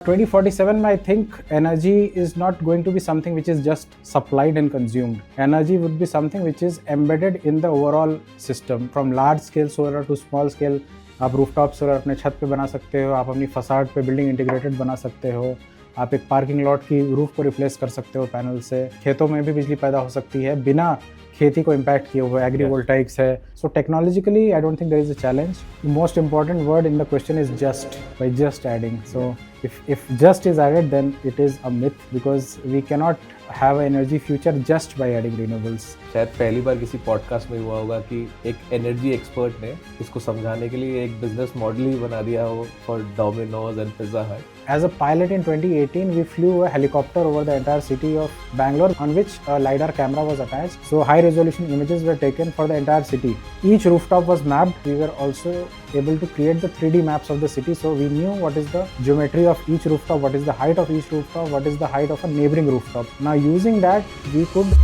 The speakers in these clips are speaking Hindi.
2047, I think energy is not going to be something which is just supplied and consumed. Energy would be something which is embedded in the overall system, from large scale solar to small scale. आप रूफटॉप सोलर अपने छत पे बना सकते हो, आप अपनी फसाड पे बिल्डिंग इंटीग्रेटेड बना सकते हो, आप एक पार्किंग लॉट की रूफ को रिप्लेस कर सकते हो पैनल से, खेतों में भी बिजली पैदा हो सकती है बिना खेती को इम्पैक्ट किए हुए, एग्रीवोल्टाइक्स है. So technologically I don't think there is a challenge. The most important word in the question is just, by just adding. So if just is added, then it is a myth, because we cannot have an energy future just by adding renewables. शायद पहली बार किसी पॉडकास्ट में हुआ होगा कि एक एनर्जी एक्सपर्ट ने इसको समझाने के लिए एक बिजनेस मॉडल ही बना दिया हो फॉर डोमिनोज एंड पिज़्ज़ा हट. As a pilot in 2018, we flew a helicopter over the entire city of Bangalore, on which a LiDAR camera was attached. So high resolution images were taken for the entire city. Each rooftop was mapped. We were also able to create the 3D maps of the city. So we knew what is the geometry of each rooftop, what is the height of each rooftop, what is the height of a neighboring rooftop. Now using that, we could,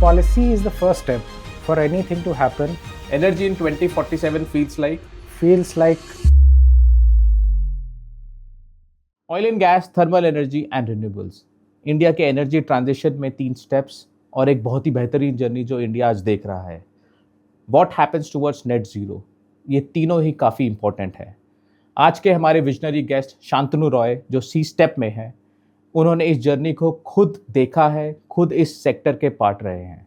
policy is the first step for anything to happen. Energy in 2047 feels like oil and gas, thermal energy and renewables. India के एनर्जी ट्रांजिशन में 3 स्टेप्स और एक बहुत ही बेहतरीन जर्नी जो इंडिया आज देख रहा है. What happens towards net zero, ये तीनों ही काफ़ी इंपॉर्टेंट है. आज के हमारे विजनरी गेस्ट शांतनु रॉय जो सी स्टेप में हैं, उन्होंने इस जर्नी को खुद देखा है, खुद इस सेक्टर के पार्ट रहे हैं.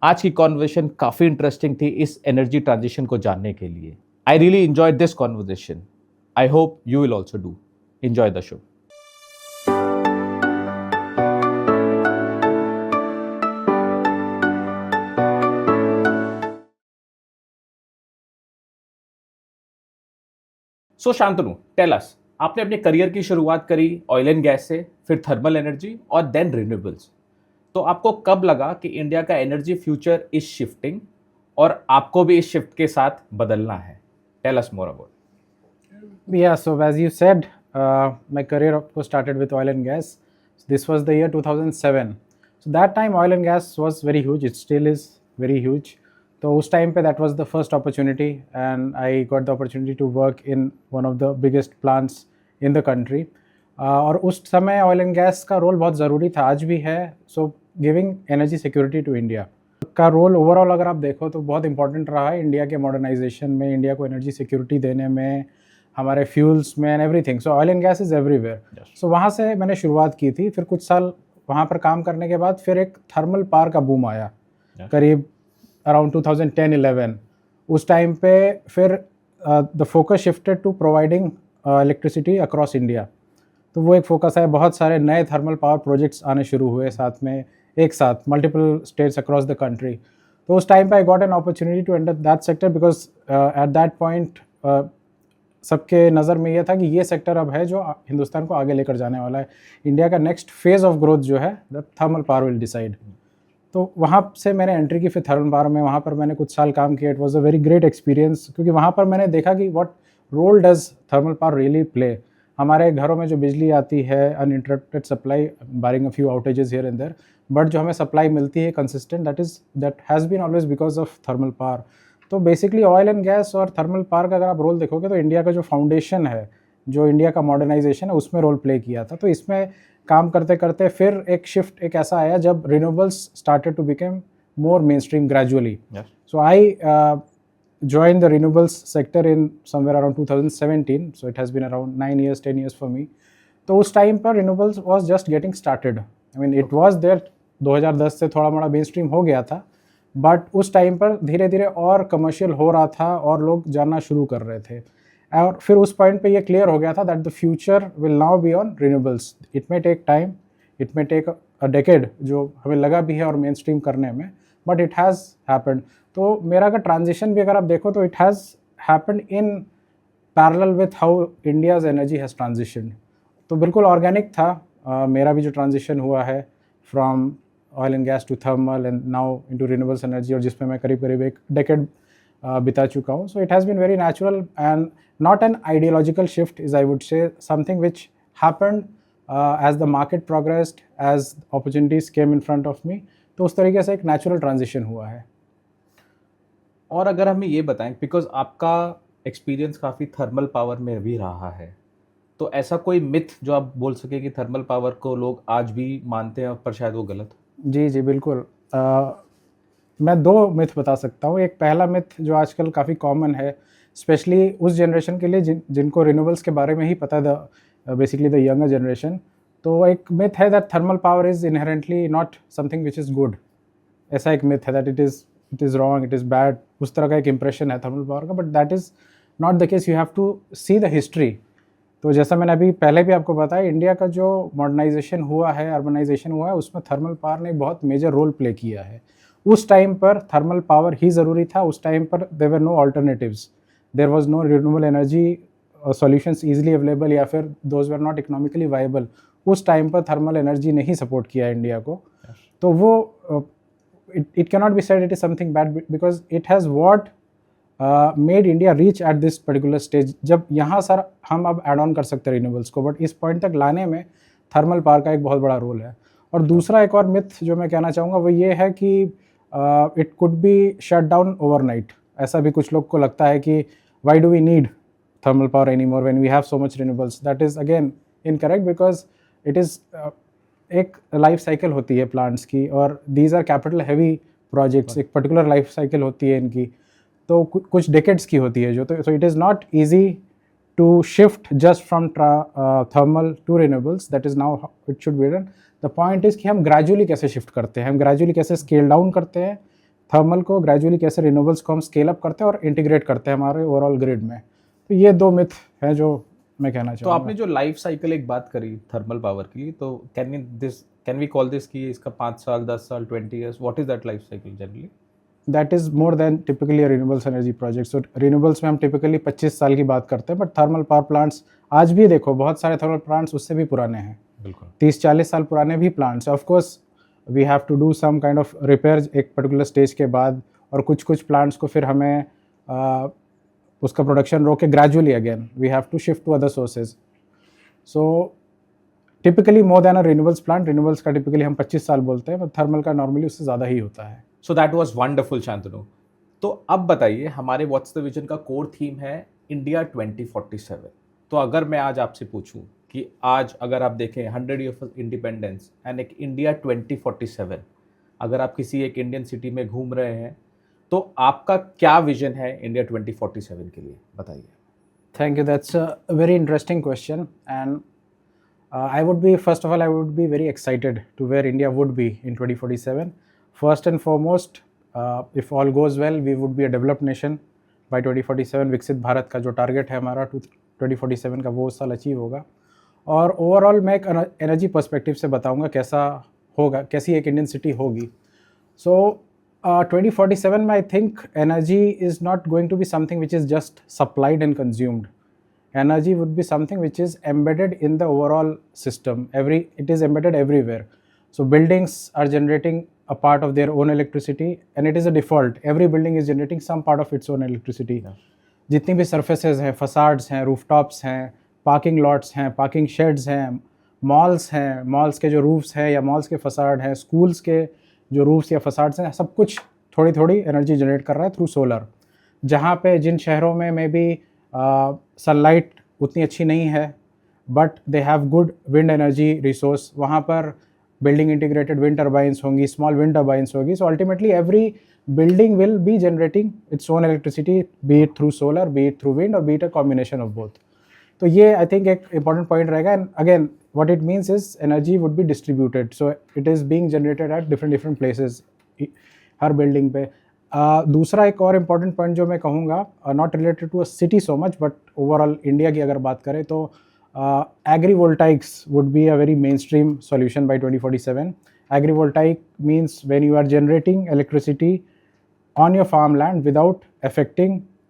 आज की कॉन्वर्सेशन काफ़ी इंटरेस्टिंग थी इस एनर्जी ट्रांजिशन को जानने के लिए. I really enjoyed this conversation. I hope you will also do. Enjoy the show. So Shantanu, tell us, आपने अपने करियर की शुरुआत करी ऑयल एंड गैस से, फिर थर्मल एनर्जी और देन रिन्यूएबल्स. तो आपको कब लगा कि इंडिया का एनर्जी फ्यूचर इज शिफ्टिंग और आपको भी इस शिफ्ट के साथ बदलना है? Tell us more about. Yeah, so as you said, my career of course started with oil and gas. This was the year 2007. So that time oil and gas was very huge. It still is very huge. So उस time पे that was the first opportunity, and I got the opportunity to work in one of the biggest plants in the country. और उस समय oil and gas का रोल बहुत ज़रूरी था, आज भी है. So giving energy security to India का रोल ओवरऑल अगर आप देखो तो बहुत इंपॉर्टेंट रहा है इंडिया के मॉडर्नाइजेशन में, इंडिया को एनर्जी सिक्योरिटी देने में, हमारे फ्यूल्स में and everything. So oil and gas is everywhere. So वहाँ से मैंने शुरुआत की थी. फिर कुछ साल वहाँ पर काम करने के बाद फिर एक थर्मल पावर का बूम आया करीब अराउंड 2010-11. उस टाइम पे फिर the focus shifted to providing electricity across India. तो वो एक फोकस है, बहुत सारे नए थर्मल पावर प्रोजेक्ट्स आने शुरू हुए साथ में, एक साथ multiple states across the country. तो उस टाइम पे I got an opportunity to enter that sector, because at that point सबके नज़र में ये था कि ये सेक्टर अब है जो हिंदुस्तान को आगे लेकर जाने वाला है. इंडिया का नेक्स्ट फेज़ ऑफ ग्रोथ जो है the thermal power will decide. तो वहाँ से मैंने एंट्री की फिर थर्मल पावर में. वहाँ पर मैंने कुछ साल काम किया. It was a very great experience, क्योंकि वहाँ पर मैंने देखा कि what role does thermal power really play. हमारे घरों में जो बिजली आती है, uninterrupted supply, barring a few outages here and there, but जो हमें सप्लाई मिलती है consistent, that has been always because of thermal power. तो बेसिकली ऑयल एंड गैस और थर्मल पावर का अगर आप रोल देखोगे तो इंडिया का जो फाउंडेशन है, जो इंडिया का मॉडर्नाइजेशन है, उसमें रोल प्ले किया था. तो इसमें काम करते करते फिर एक शिफ्ट एक ऐसा आया जब renewables started to become more mainstream gradually. So I joined the renewables sector in somewhere around 2017. So it has been around 9 years, 10 years for me. तो उस टाइम पर renewables was just getting started. I mean it was there. 2010 से थोड़ा मोड़ा मेन स्ट्रीम हो गया था, बट उस टाइम पर धीरे धीरे और कमर्शियल हो रहा था और लोग जानना शुरू कर रहे थे. और फिर उस पॉइंट पे ये क्लियर हो गया था that the future will now be on renewables. It may take time, it may take a decade, जो हमें लगा भी है और मेन स्ट्रीम करने में, बट इट हैज़ हैपेंड. तो मेरा अगर ट्रांजिशन भी अगर आप देखो तो it has happened in parallel with how India's energy has transition. तो बिल्कुल ऑर्गेनिक था मेरा भी जो ट्रांजिशन हुआ है from oil and gas to thermal and now into renewables energy, और जिसमें मैं करीब करीब एक डेकेड बिता चुका हूँ. So it has been very natural and not an ideological shift, is I would say something which happened as the market progressed, as opportunities came in front of me. तो उस तरीके से एक नेचुरल ट्रांजिशन हुआ है. और अगर हमें ये बताएं, बिकॉज आपका एक्सपीरियंस काफ़ी थर्मल पावर में भी रहा है, तो ऐसा कोई मिथ जो आप बोल सके कि थर्मल पावर को लोग आज भी मानते हैं पर शायद वो गलत हो? जी, जी, बिल्कुल। मैं 2 मिथ बता सकता हूँ। एक पहला मिथ जो आजकल काफ़ी कॉमन है, स्पेशली उस जनरेशन के लिए जिनको रिन्यूएबल्स के बारे में ही पता है, बेसिकली द यंगर जनरेशन। तो एक मिथ है that thermal power is inherently not something which is good. ऐसा एक मिथ है that it is wrong, it is bad, उस तरह का एक इंप्रेशन है थर्मल पावर का, but that is not the case. You have to see the history. तो जैसा मैंने अभी पहले भी आपको बताया, इंडिया का जो मॉडर्नाइजेशन हुआ है, अर्बनाइजेशन हुआ है, उसमें थर्मल पावर ने एक बहुत मेजर रोल प्ले किया है। उस टाइम पर थर्मल पावर ही ज़रूरी था। उस टाइम पर there were no alternatives, there was no renewable energy solutions easily available, या फिर those were not economically viable. उस टाइम पर थर्मल एनर्जी ने ही सपोर्ट किया इंडिया को। तो वो it cannot be said it is something bad, because it has what made India reach at this particular stage। जब यहाँ सर हम अब ऐड ऑन कर सकते हैं रिन्यूएबल्स को, बट इस पॉइंट तक लाने में थर्मल पावर का एक बहुत बड़ा रोल है। और दूसरा एक और मिथ जो मैं कहना चाहूँगा वो ये है कि it could be shut down overnight. ऐसा भी कुछ लोग को लगता है कि why do we need thermal power anymore when we have so much renewables। that is again incorrect, because it is एक लाइफ साइकिल होती है प्लांट्स की, और these are capital heavy projects. एक पर्टिकुलर लाइफ साइकिल होती है इनकी, तो कुछ डेकेड्स की होती है जो। तो so it is not easy to shift just from thermal to renewables. That is now it should be done. The point is कि हम ग्रेजुअली कैसे शिफ्ट करते हैं, हम ग्रेजुअली कैसे स्केल डाउन करते हैं थर्मल को, ग्रेजुअली कैसे रिन्यूएबल्स को हम स्केल अप करते हैं और इंटीग्रेट करते हैं हमारे ओवरऑल ग्रिड में। तो ये 2 मिथ हैं जो मैं कहना तो चाहूँगा। आपने जो लाइफ साइकिल एक बात करी थर्मल पावर की, तो कैन वी कॉल दिस कि इसका 5 साल, 10 साल, 20 years, what is that life cycle generally? That is more than typically renewables energy project. So renewables में हम टिपिकली 25 साल की बात करते हैं, बट थर्मल पावर प्लांट्स आज भी देखो, बहुत सारे थर्मल प्लांट्स उससे भी पुराने हैं। बिल्कुल 30-40 साल पुराने भी plants. Of course we have to do some kind of repairs एक पर्टिकुलर स्टेज के बाद, और कुछ प्लांट्स को फिर हमें उसका प्रोडक्शन रोक के gradually again we have to shift to other sources. So typically more than a renewables plant, renewables का टिपिकली हम 25 साल बोलते हैं, बट थर्मल का नॉर्मली उससे ज़्यादा ही होता है। So that was wonderful Shantanu. तो अब बताइए, हमारे व्हाट्स द विजन का कोर थीम है इंडिया 2047। तो अगर मैं आज आपसे पूछूं कि आज अगर आप देखें 100 ईयर ऑफ इंडिपेंडेंस एंड एक इंडिया 2047, अगर आप किसी एक इंडियन सिटी में घूम रहे हैं, तो आपका क्या विजन है इंडिया 2047 के लिए, बताइए। Thank you. That's a very interesting question, and I would be, first of all, I would be very excited to where India would be in 2047. First and foremost, if all goes well, we would be a developed nation by 2047। विकसित भारत का जो टारगेट है हमारा 2047 का, वो उस साल अचीव होगा। और ओवरऑल मैं एक एनर्जी पर्सपेक्टिव से बताऊंगा कैसा होगा, कैसी एक इंडियन सिटी होगी। सो 2047 में I think energy is not going to be something which is just supplied and consumed. Energy would be something which is embedded in the overall system. It is embedded everywhere. So buildings are generating a part of their own electricity, and it is a default. Every building is generating some part of its own electricity. जितनी भी surfaces हैं, facades हैं, rooftops हैं, parking lots हैं, parking sheds हैं, malls हैं, malls के जो roofs हैं या malls के facade हैं, schools के जो roofs या facades हैं, सब कुछ थोड़ी थोड़ी energy generate कर रहा है through solar। जहाँ पे जिन शहरों में मे बी सनलाइट उतनी अच्छी नहीं है, but they have good wind energy resource, वहाँ पर बिल्डिंग इंटीग्रेटेड विंड टर्बाइंस होंगी, स्मॉल विंड टर्बाइंस होगी। So ultimately every building will be generating its own electricity, be it through solar, be it through wind, और be it a combination of both. तो ये आई थिंक एक इंपॉर्टेंट पॉइंट रहेगा। And again what it means is energy would be distributed, so it is being generated at different places हर बिल्डिंग पे। दूसरा एक और इम्पॉर्टेंट पॉइंट जो मैं कहूँगा, not related to a city so much, but overall India की अगर बात करें तो agrivoltaics would be a very mainstream solution by 2047। Agrivoltaic means when you are generating electricity on your farm land without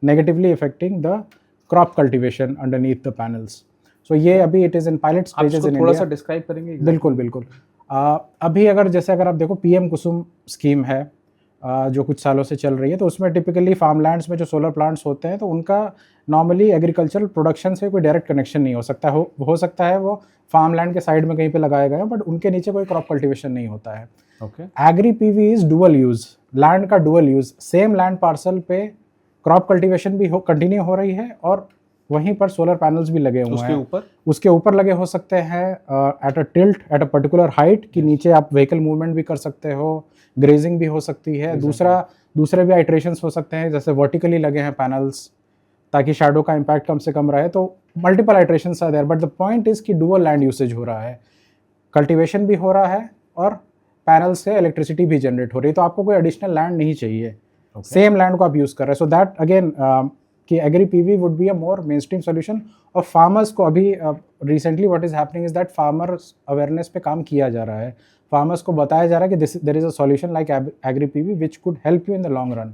negatively affecting the crop cultivation underneath the panels. So ये अभी it is in pilot stages in India. थोड़ा सा डिस्क्राइब करेंगे? बिल्कुल। अभी अगर जैसे अगर आप देखो पीएम कुसुम स्कीम है जो कुछ सालों से चल रही है, तो उसमें टिपिकली फार्मलैंड्स में जो सोलर प्लांट्स होते हैं, तो उनका नॉर्मली एग्रीकल्चरल प्रोडक्शन से कोई डायरेक्ट कनेक्शन नहीं हो सकता। हो सकता है वो फार्मलैंड के साइड में कहीं पे लगाए गए हैं, बट उनके नीचे कोई क्रॉप कल्टीवेशन नहीं होता है। Okay. Agri PV is dual use, land का dual use, same land parcel पे क्रॉप कल्टीवेशन भी कंटिन्यू हो रही है और वहीं पर सोलर पैनल्स भी लगे हुए उसके हैं। ऊपर उसके ऊपर लगे हो सकते हैं at a tilt, at a particular height, कि नीचे आप व्हीकल मूवमेंट भी कर सकते हो, ग्रेजिंग भी हो सकती है। दूसरे भी आइट्रेशंस हो सकते हैं, जैसे वर्टिकली लगे हैं पैनल्स ताकि शैडो का इम्पैक्ट कम से कम रहे। तो multiple iterations are there, but the point is कि डुअल लैंड यूसेज हो रहा है, कल्टीवेशन भी हो रहा है और पैनल से इलेक्ट्रिसिटी भी जनरेट हो रही है। तो आपको कोई एडिशनल लैंड नहीं चाहिए, सेम लैंड को आप यूज़ कर रहे हैं। सो दैट अगेन कि agri PV would be a more mainstream solution. और फार्मर्स को अभी recently what is happening is that farmers awareness पे काम किया जा रहा है, फार्मर्स को बताया जा रहा है कि there is a solution like agri PV which could help you in the long run.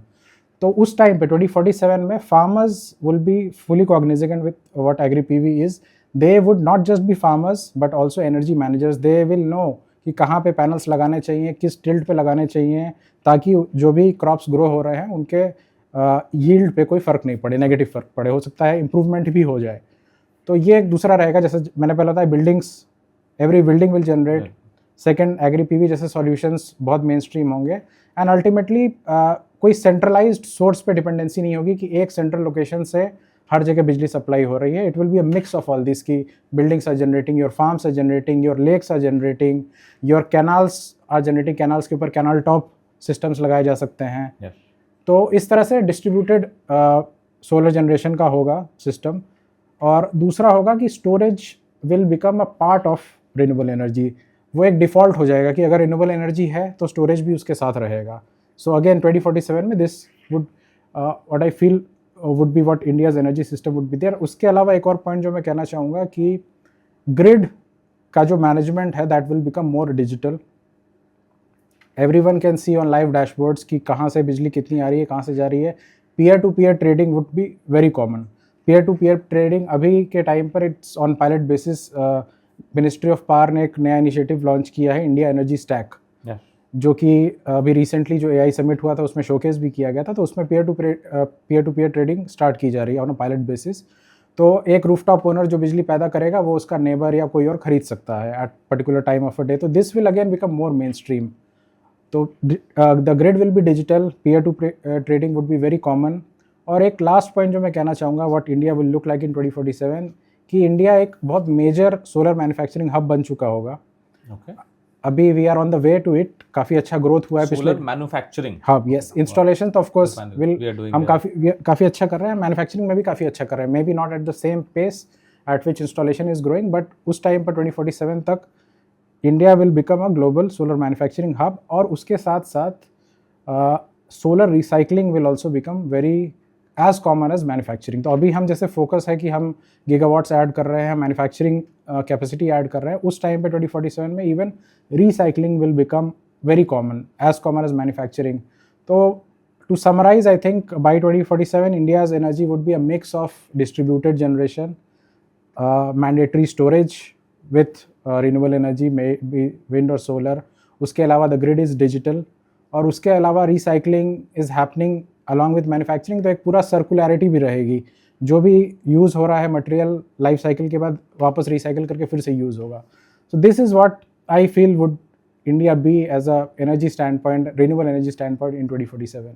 तो उस टाइम पे 2047 में farmers will be fully cognizant with what agri PV is. They would not just be farmers but also energy managers. They will know कि कहाँ पे पैनल्स लगाने चाहिए, किस टिल्ट पे लगाने चाहिए, ताकि जो भी क्रॉप्स ग्रो हो रहे हैं उनके यील्ड पे कोई फ़र्क नहीं पड़े, नेगेटिव फ़र्क पड़े, हो सकता है इम्प्रूवमेंट भी हो जाए। तो ये एक दूसरा रहेगा। जैसे मैंने पहले बताया, buildings, every building will generate. Second, agri PV जैसे सॉल्यूशंस बहुत मेन स्ट्रीम होंगे। एंड अल्टीमेटली कोई सेंट्रलाइज्ड सोर्स पे डिपेंडेंसी नहीं होगी कि एक सेंट्रल लोकेशन से हर जगह बिजली सप्लाई हो रही है। It will be a mix of all this, की buildings are generating, your farms are generating, your lakes are generating, your canals are generating. Canals के ऊपर कैनाल टॉप सिस्टम्स लगाए जा सकते हैं। तो इस तरह से डिस्ट्रीब्यूटेड सोलर जनरेशन का होगा सिस्टम। और दूसरा होगा कि storage will become a part of renewable energy. वो एक डिफ़ॉल्ट हो जाएगा कि अगर रिन्यूएबल एनर्जी है तो स्टोरेज भी उसके साथ रहेगा। सो अगेन 2047 में this would what I feel would be what India's energy system would be there. उसके अलावा एक और पॉइंट जो मैं कहना चाहूँगा कि ग्रिड का जो मैनेजमेंट है that will become more digital. Everyone can see on live dashboards कि कहाँ से बिजली कितनी आ रही है, कहाँ से जा रही है। Peer to peer trading would be very common. Peer to peer trading अभी के टाइम पर it's on pilot basis. Ministry of power ने एक नया इनिशिएटिव लॉन्च किया है, इंडिया एनर्जी स्टैक, जो कि अभी रिसेंटली जो एआई समिट हुआ था उसमें शोकेस भी किया गया था। तो उसमें peer to peer trading start की जा रही है ऑन अ पायलट बेसिस। तो एक रूफटॉप ओनर जो बिजली पैदा करेगा वो उसका नेबर या कोई और खरीद सकता है at particular time of a day. तो this will again become more mainstream. तो the grid will be digital, peer to trading would be very common. और एक लास्ट पॉइंट जो मैं कहना चाहूँगा, what India will look like in 2047, कि इंडिया एक बहुत मेजर सोलर मैन्युफैक्चरिंग हब बन चुका होगा। अभी we are on the way to it. काफ़ी अच्छा ग्रोथ हुआ है पिछले मैन्युफैक्चरिंग हब। यस, इंस्टॉलेशन तो ऑफ कोर्स हम काफ़ी अच्छा कर रहे हैं, मैन्युफैक्चरिंग में भी काफ़ी अच्छा कर रहे हैं। Maybe not at the same pace at which installation is growing, but उस टाइम पर 2047 तक India will become a global solar manufacturing hub. और उसके साथ साथ solar recycling will also become very as common as manufacturing. तो अभी हम जैसे फोकस है कि हम गीगावाट्स ऐड कर रहे हैं, मैन्युफैक्चरिंग कैपेसिटी ऐड कर रहे हैं, उस टाइम पे 2047 में even recycling will become very common as manufacturing. तो to summarize, I think by 2047 India's energy would be a mix of distributed generation, mandatory storage with renewable energy, may be wind और सोलर। उसके अलावा द ग्रिड इज़ डिजिटल, और उसके अलावा recycling is happening along with manufacturing. तो एक पूरा सर्कुलैरिटी भी रहेगी, जो भी यूज़ हो रहा है मटेरियल लाइफ साइकिल के बाद वापस रिसाइकिल करके फिर से यूज़ होगा। So this is what I feel would India be as a energy standpoint, renewable energy standpoint in 2047।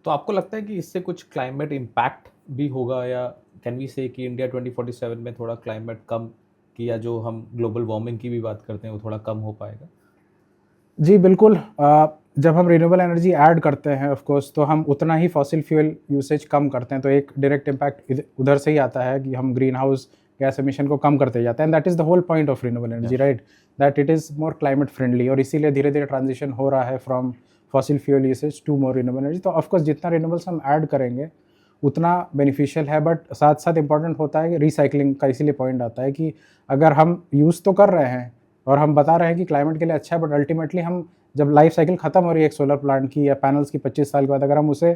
तो आपको लगता है कि इससे कुछ क्लाइमेट इम्पैक्ट भी होगा, या कैन वी से कि इंडिया 2047 में थोड़ा क्लाइमेट कम की, या जो हम ग्लोबल वार्मिंग की भी बात करते हैं वो थोड़ा कम हो पाएगा? जी बिल्कुल। जब हम रिन्यूएबल एनर्जी ऐड करते हैं ऑफ कोर्स, तो हम उतना ही फॉसिल फ्यूल यूसेज कम करते हैं। तो एक डायरेक्ट इम्पैक्ट उधर से ही आता है कि हम ग्रीन हाउस गैस एमिशन को कम करते जाते हैं। That is the whole point of renewable energy, right, that it is more climate friendly. और इसीलिए धीरे धीरे ट्रांजिशन हो रहा है from fossil fuel usage to more renewable energy. तो ऑफकोर्स जितना रिन्यूएबल्स हम ऐड करेंगे उतना बेनिफिशियल है, बट साथ साथ इंपॉर्टेंट होता है कि रिसाइकलिंग का। इसीलिए पॉइंट आता है कि अगर हम यूज़ तो कर रहे हैं और हम बता रहे हैं कि क्लाइमेट के लिए अच्छा है, बट अल्टीमेटली हम जब लाइफ साइकिल ख़त्म हो रही है एक सोलर प्लांट की या पैनल्स की 25 साल के बाद, अगर हम उसे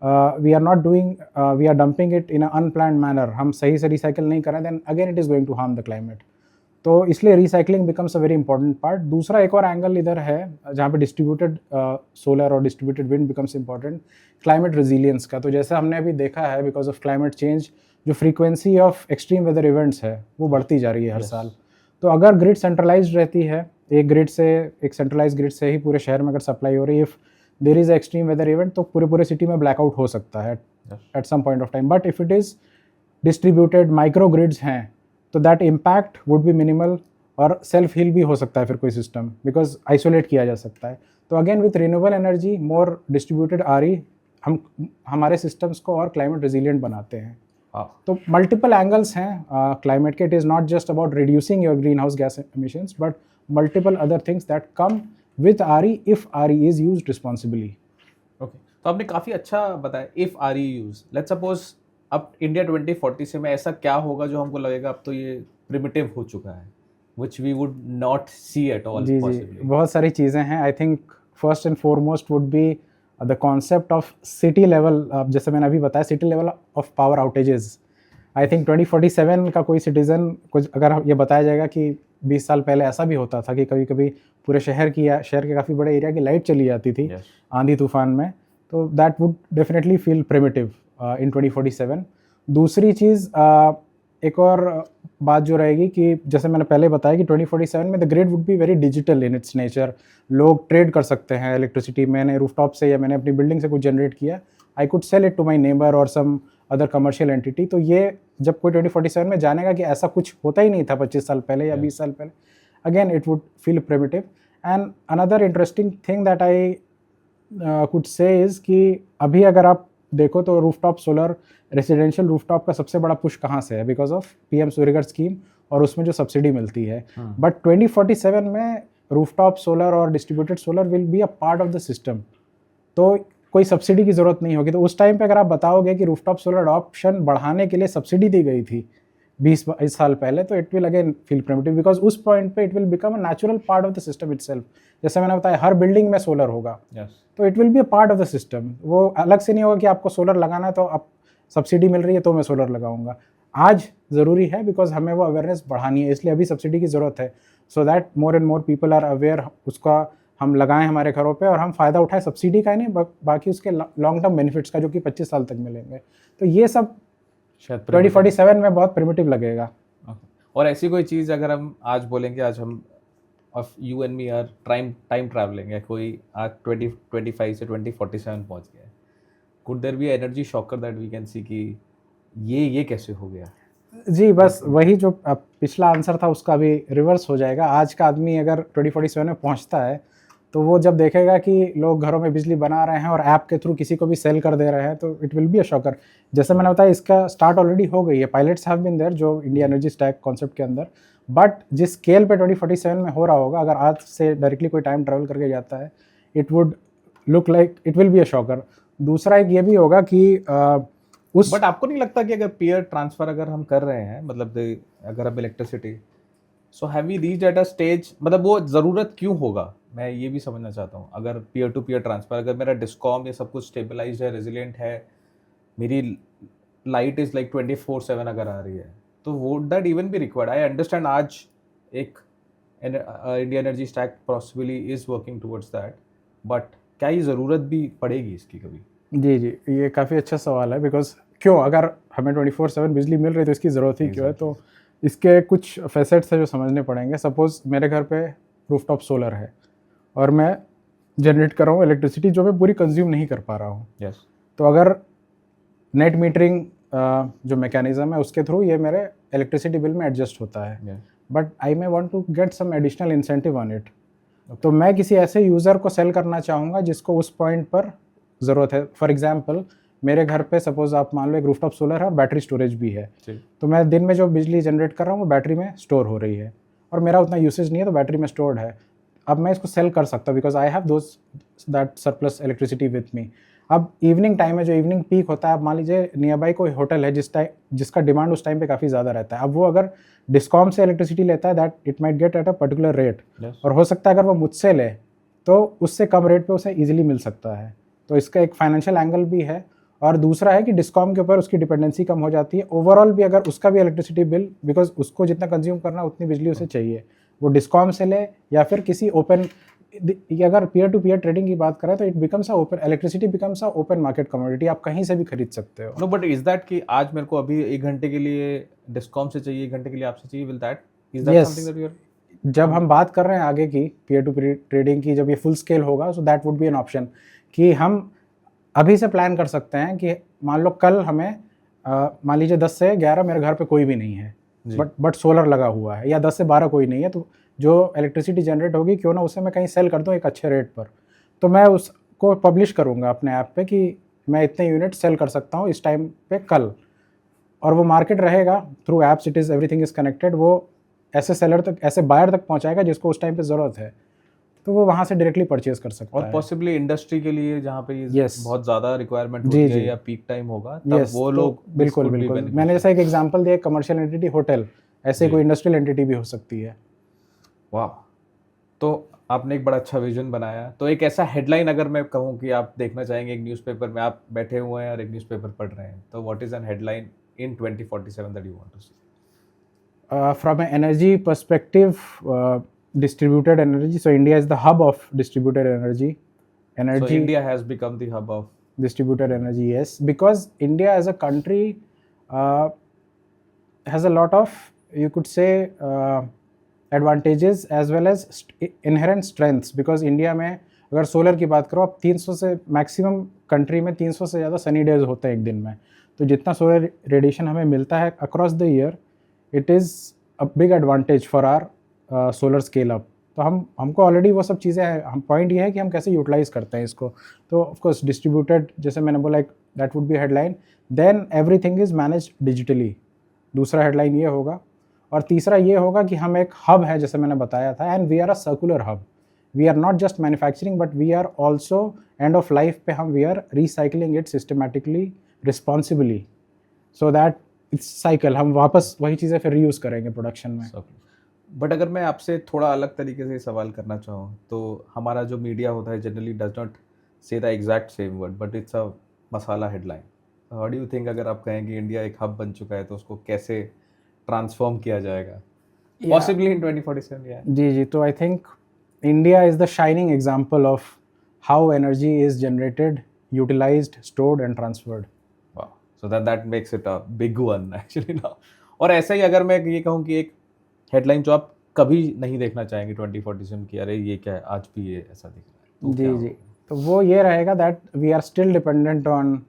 we are not doing, we are dumping it in a unplanned manner, हम सही से रिसाइकिल नहीं करें, then again it is going to harm the climate. तो इसलिए recycling becomes a very important part. दूसरा एक और एंगल इधर है जहाँ पे डिस्ट्रीब्यूटेड सोलर और distributed wind becomes important, climate resilience का। तो जैसे हमने अभी देखा है, बिकॉज ऑफ क्लाइमेट चेंज जो frequency of extreme weather events है वो बढ़ती जा रही है हर साल। तो अगर ग्रिड सेंट्रलाइज्ड रहती है, एक ग्रिड से, एक सेंट्रलाइज ग्रिड से ही पूरे शहर में अगर सप्लाई हो रही है, if there is extreme weather event, तो पूरे सिटी में ब्लैकआउट हो सकता है at some point of time. But if it is distributed micro grids हैं तो that impact would be minimal और सेल्फ हील भी हो सकता है फिर कोई सिस्टम, बिकॉज आइसोलेट किया जा सकता है। तो again with renewable energy more distributed RE हम हमारे सिस्टम्स को और क्लाइमेट रेजिलिएंट बनाते हैं। तो मल्टीपल एंगल्स हैं क्लाइमेट के। It is not just about reducing your green house gas emissions but multiple other things that come with RE if RE is use responsibly. Okay, तो आपने काफ़ी अच्छा बताया if RE use. Let's suppose अब इंडिया 2040 में ऐसा क्या होगा जो हमको लगेगा अब तो ये प्रिमिटिव हो चुका है, which we would not see at all ji possibly? जी, बहुत सारी चीज़ें हैं। I think first and foremost would be the concept of city level, जैसे मैंने अभी बताया, city level of power outages. I think 2047 का कोई सिटीज़न कुछ अगर ये बताया जाएगा कि 20 साल पहले ऐसा भी होता था कि कभी कभी पूरे शहर के काफ़ी बड़े एरिया की लाइट चली जाती थी Yes. आंधी तूफान में, तो that would definitely feel primitive in 2047। दूसरी चीज़ एक और बात जो रहेगी कि जैसे मैंने पहले बताया कि 2047 में the grid would be very digital in its nature. लोग ट्रेड कर सकते हैं इलेक्ट्रिसिटी। मैंने रूफटॉप से या मैंने अपनी बिल्डिंग से कुछ जनरेट किया, I could sell it to my neighbour और सम अदर कमर्शियल एंटिटी। तो ये जब कोई 2047 में जानेगा कि ऐसा कुछ होता ही नहीं था 25 साल पहले या 20 साल पहले, again it would feel primitive. And another interesting thing that I could say is कि अभी अगर आप देखो तो रूफटॉप सोलर रेसिडेंशियल रूफटॉप का सबसे बड़ा पुश कहाँ से है? Because of PM Surya Ghar scheme और उसमें जो सब्सिडी मिलती है। बट 2047 में रूफटॉप सोलर और distributed solar will be a part of the system, तो कोई सब्सिडी की ज़रूरत नहीं होगी। तो उस टाइम पे अगर आप बताओगे कि रूफटॉप सोलर अडॉप्शन बढ़ाने के लिए सब्सिडी दी गई थी 20-22 साल पहले, तो it will again feel primitive because उस पॉइंट पे it will become a natural part of the system itself. जैसे मैंने बताया हर बिल्डिंग में सोलर होगा, तो it will be a part of the system. वो अलग से नहीं होगा कि आपको सोलर लगाना है तो अब सब्सिडी मिल रही है तो मैं सोलर लगाऊंगा। आज ज़रूरी है बिकॉज हमें वो अवेयरनेस बढ़ानी है, इसलिए अभी सब्सिडी की ज़रूरत है, so that more and more people are aware, उसका हम लगाएं हमारे घरों पे और हम फ़ायदा उठाएं सब्सिडी का ही नहीं बाकी उसके लॉन्ग टर्म बेनिफिट्स का जो कि 25 साल तक मिलेंगे। तो ये सब शायद 2047 में बहुत प्रिमिटिव लगेगा। और ऐसी कोई चीज़ अगर हम आज बोलेंगे, आज हम of you and me are time travelling है, कोई आज 2025 से 2047 पहुंच गया है, could there be energy shocker that we can see कि ये कैसे हो गया? जी, बस वही जो पिछला आंसर था उसका भी रिवर्स हो जाएगा। आज का आदमी अगर 2047 में पहुंचता है तो वो जब देखेगा कि लोग घरों में बिजली बना रहे हैं और ऐप के थ्रू किसी को भी सेल कर दे रहे हैं, तो it will be a shocker. जैसे मैंने बताया इसका स्टार्ट ऑलरेडी हो गई है, पायलट्स हैव बीन देयर जो इंडिया एनर्जी स्टैक कॉन्सेप्ट के अंदर, बट जिस स्केल पे 2047 में हो रहा होगा, अगर आज से डायरेक्टली कोई टाइम ट्रेवल करके जाता है, it would look like it will be a shocker. दूसरा एक ये भी होगा कि उस बट आपको नहीं लगता कि अगर पीयर ट्रांसफर अगर हम कर रहे हैं, मतलब अगर अब electricity, so have we reached at a stage, मतलब वो ज़रूरत क्यों होगा, मैं ये भी समझना चाहता हूँ। अगर पीयर टू पीयर ट्रांसफर, अगर मेरा डिस्कॉम ये सब कुछ स्टेबलाइज्ड है, रेजिलिएंट है, मेरी लाइट इज़ लाइक 24/7 अगर आ रही है, तो would that even be required? I understand आज एक India energy stack possibly is working towards that, but क्या ये ज़रूरत भी पड़ेगी इसकी कभी? जी जी, ये काफ़ी अच्छा सवाल है। बिकॉज क्यों, अगर हमें 24/7 बिजली मिल रही है तो इसकी ज़रूरत ही क्यों है? तो इसके कुछ फैसेट्स है जो समझने पड़ेंगे। सपोज़ मेरे घर पे रूफटॉप सोलर है और मैं जनरेट कर रहा हूँ इलेक्ट्रिसिटी जो मैं पूरी कंज्यूम नहीं कर पा रहा हूँ। यस। तो अगर नेट मीटरिंग जो मैकेनिज्म है उसके थ्रू ये मेरे इलेक्ट्रिसिटी बिल में एडजस्ट होता है, but I may want to get some additional incentive on it. तो मैं किसी ऐसे यूज़र को सेल करना चाहूँगा जिसको उस पॉइंट पर ज़रूरत है। फॉर एग्जांपल मेरे घर पे सपोज आप मान लो एक रूफटॉप सोलर है और बैटरी स्टोरेज भी है, तो मैं दिन में जो बिजली जनरेट कर रहा हूँ वो बैटरी में स्टोर हो रही है और मेरा उतना यूसेज नहीं है तो बैटरी में स्टोर्ड है। अब मैं इसको सेल कर सकता हूँ because I have those that surplus electricity with me. अब इवनिंग टाइम है, जो इवनिंग पीक होता है, अब मान लीजिए नियर बाई कोई होटल है जिसका डिमांड उस टाइम पे काफ़ी ज़्यादा रहता है। अब वो अगर डिस्कॉम से इलेक्ट्रिसिटी लेता है that it might get at a particular rate, और हो सकता है अगर वो मुझसे ले तो उससे कम रेट पे उसे ईजिली मिल सकता है। तो इसका एक फाइनेंशियल एंगल भी है, और दूसरा है कि डिस्कॉम के ऊपर उसकी डिपेंडेंसी कम हो जाती है। ओवरऑल भी अगर उसका भी इलेक्ट्रिसिटी बिल, बिकॉज उसको जितना कंज्यूम करना उतनी बिजली उसे चाहिए, वो डिस्कॉम से ले या फिर किसी ओपन, अगर पीयर टू पीयर ट्रेडिंग की बात करें तो it becomes a open, electricity becomes a open market commodity, आप कहीं से भी खरीद सकते हो। नो, बट इज दैट कि आज मेरे को अभी 1 घंटे के लिए डिस्कॉम से चाहिए, 1 घंटे के लिए आपसे चाहिए, will that is that something that you are, जब हम बात कर रहे हैं आगे की पीयर टू पीयर ट्रेडिंग की, जब ये फुल स्केल होगा, so that would B an option कि हम अभी से प्लान कर सकते हैं कि मान लो कल हमें मान लीजिए 10 से 11 मेरे घर पे कोई भी नहीं है, जी। बट सोलर लगा हुआ है, या 10 से 12 कोई नहीं है, तो जो इलेक्ट्रिसिटी जनरेट होगी क्यों ना उसे मैं कहीं सेल कर दूँ एक अच्छे रेट पर, तो मैं उसको पब्लिश करूँगा अपने ऐप पे कि मैं इतने यूनिट सेल कर सकता हूँ इस टाइम पे कल, और वो मार्केट रहेगा through apps, it is everything is connected, वो ऐसे सेलर तक, ऐसे बायर तक पहुँचाएगा जिसको उस टाइम पे ज़रूरत है, तो वो वहाँ से डायरेक्टली परचेज कर सकता और है। पॉसिबली इंडस्ट्री के लिए जहाँ पे ये Yes. बहुत ज़्यादा रिक्वायरमेंट जी, होती है जी। या पीक टाइम होगा, तब यस, वो तो लोग बिल्कुल बिल्कुल, मैंने जैसा एक एग्जांपल दिया कमर्शियल एंटिटी होटल, ऐसे जी। कोई इंडस्ट्रियल एंटिटी भी हो सकती है। वाह! तो आपने एक बड़ा अच्छा विज़न बनाया। तो एक ऐसा हेडलाइन अगर मैं कहूँ कि आप देखना चाहेंगे एक न्यूज़पेपर में, आप बैठे हुए हैं और एक न्यूज़पेपर पढ़ रहे हैं, तो what is an headline in 2047 that you want to see? From an energy perspective, distributed energy, so India is the hub of distributed energy. So India has become the hub of Distributed energy, yes, because India as a country uh, has a lot of, you could say, advantages as well as inherent strengths, because India में अगर सोलर की बात करो आप 300 से मैक्सिमम कंट्री में 300 से ज़्यादा सनी डेज होते हैं एक दिन में, तो जितना सोलर रेडिएशन हमें मिलता है across the year, it is a big advantage for our solar scale up. तो हमको ऑलरेडी वो सब चीज़ें हैं, हम पॉइंट ये है कि हम कैसे यूटिलाइज करते हैं इसको। तो ऑफकोर्स डिस्ट्रीब्यूटेड, जैसे मैंने बोला, एक that would be headline. Then everything is manage digitally, दूसरा हेडलाइन ये होगा। और तीसरा ये होगा कि हम एक हब है, जैसे मैंने बताया था, and we are a circular hub. We are not just manufacturing but we are also end of life पे हम we are recycling it systematically, responsibly, so that it's cycle, हम वापस वही चीज़ें फिर रीयूज़ करेंगे प्रोडक्शन में। बट अगर मैं आपसे थोड़ा अलग तरीके से सवाल करना चाहूँ, तो हमारा जो मीडिया होता है जनरली डज नॉट से the exact same word, but it's a masala headline. How do you think, अगर आप कहें कि इंडिया एक हब बन चुका है, तो उसको कैसे ट्रांसफॉर्म किया जाएगा पॉसिबली इन 2047? या जी, तो I think India is the shining example of how energy is generated, utilized, stored and transferred. वाह, so that makes it a big one actually ना। और ऐसा ही अगर मैं ये कहूँ कि एक हेडलाइन जो आप कभी नहीं देखना चाहेंगे 2047 की, अरे ये क्या है, आज भी ये ऐसा दिख रहा है, तो क्या जी, होगा? तो वो ये रहेगा that we are still dependent on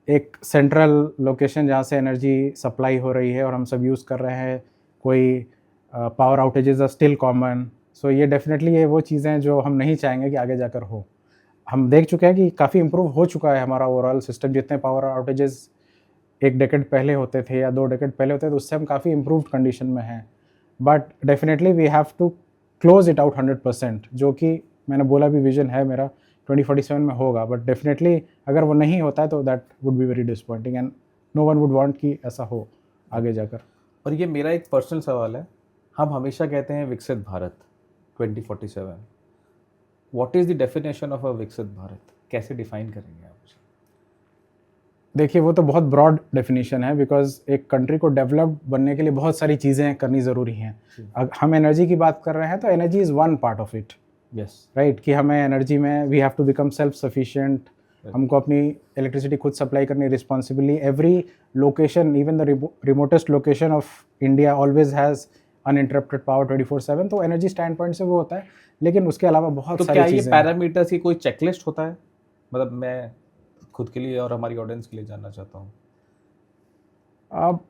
एक सेंट्रल लोकेशन जहाँ से एनर्जी सप्लाई हो रही है और हम सब यूज़ कर रहे हैं। कोई power outages are still common, so ये डेफिनेटली ये वो चीज़ें हैं जो हम नहीं चाहेंगे कि आगे जाकर हो। हम देख चुके हैं कि काफ़ी इम्प्रूव हो चुका है हमारा ओवरऑल सिस्टम, जितने पावर आउटेजेस एक डेकेड पहले होते थे या 2 डेकेड पहले होते थे, तो उससे हम काफ़ी इम्प्रूव्ड कंडीशन में हैं। But definitely we have to close it out 100%, जो कि मैंने बोला भी विजन है मेरा 2047 में होगा। बट डेफिनेटली अगर वो नहीं होता है तो that would be very disappointing and no one would want कि ऐसा हो आगे जाकर। और ये मेरा एक पर्सनल सवाल है, हम हमेशा कहते हैं विकसित Bharat 2047, what is the definition of a विकसित भारत? कैसे डिफाइन करेंगे आप उसे? देखिए, वो तो बहुत ब्रॉड डेफिनेशन है, बिकॉज एक कंट्री को डेवलप्ड बनने के लिए बहुत सारी चीज़ें करनी ज़रूरी हैं। हम एनर्जी की बात कर रहे हैं तो energy is one part of it, yes, right, कि हमें एनर्जी में we have to become self sufficient, हमको अपनी इलेक्ट्रिसिटी खुद सप्लाई करनी responsibly. Every location, even the remotest location of India always has uninterrupted power 24/7, तो एनर्जी स्टैंड पॉइंट से वो होता है। लेकिन उसके अलावा बहुत तो सारी क्या ये चीज़ें हैं। पैरामीटर्स की कोई चेकलिस्ट होता है? मतलब मैं खुद के लिए और हमारी ऑडियंस के लिए जानना चाहता हूँ। अब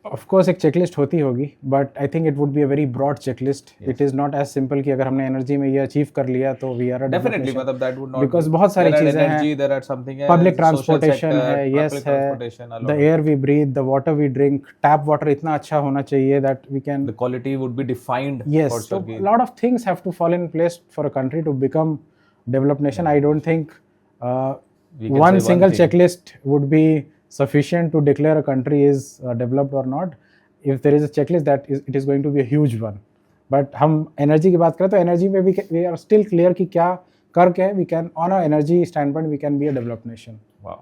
ऑफ कोर्स एक चेकलिस्ट होती होगी, but I think it would be a very broad checklist. It is not as simple कि अगर हमने एनर्जी में ये अचीव कर लिया तो वी आर अ डेफिनेटली, मतलब दैट वुड नॉट बिकॉज बहुत सारी चीज़ें हैं। There are something public else, social transportation sector, है, यस पब्लिक है, transportation, a the lot air we breathe, the water we drink, tap water इतना अच्छा होना चाहिए that we can, the quality would be defined for yes, so sure. a lot of things have to fall in place for a country to become developed nation. I don't think We can one say one single thing. checklist would be sufficient to declare a country is developed or not. If there is a checklist, it is going to be a huge one. But हम एनर्जी की बात करें तो एनर्जी में we are still clear कि क्या करके we can, on a energy standpoint, we can be a developed nation. वाह,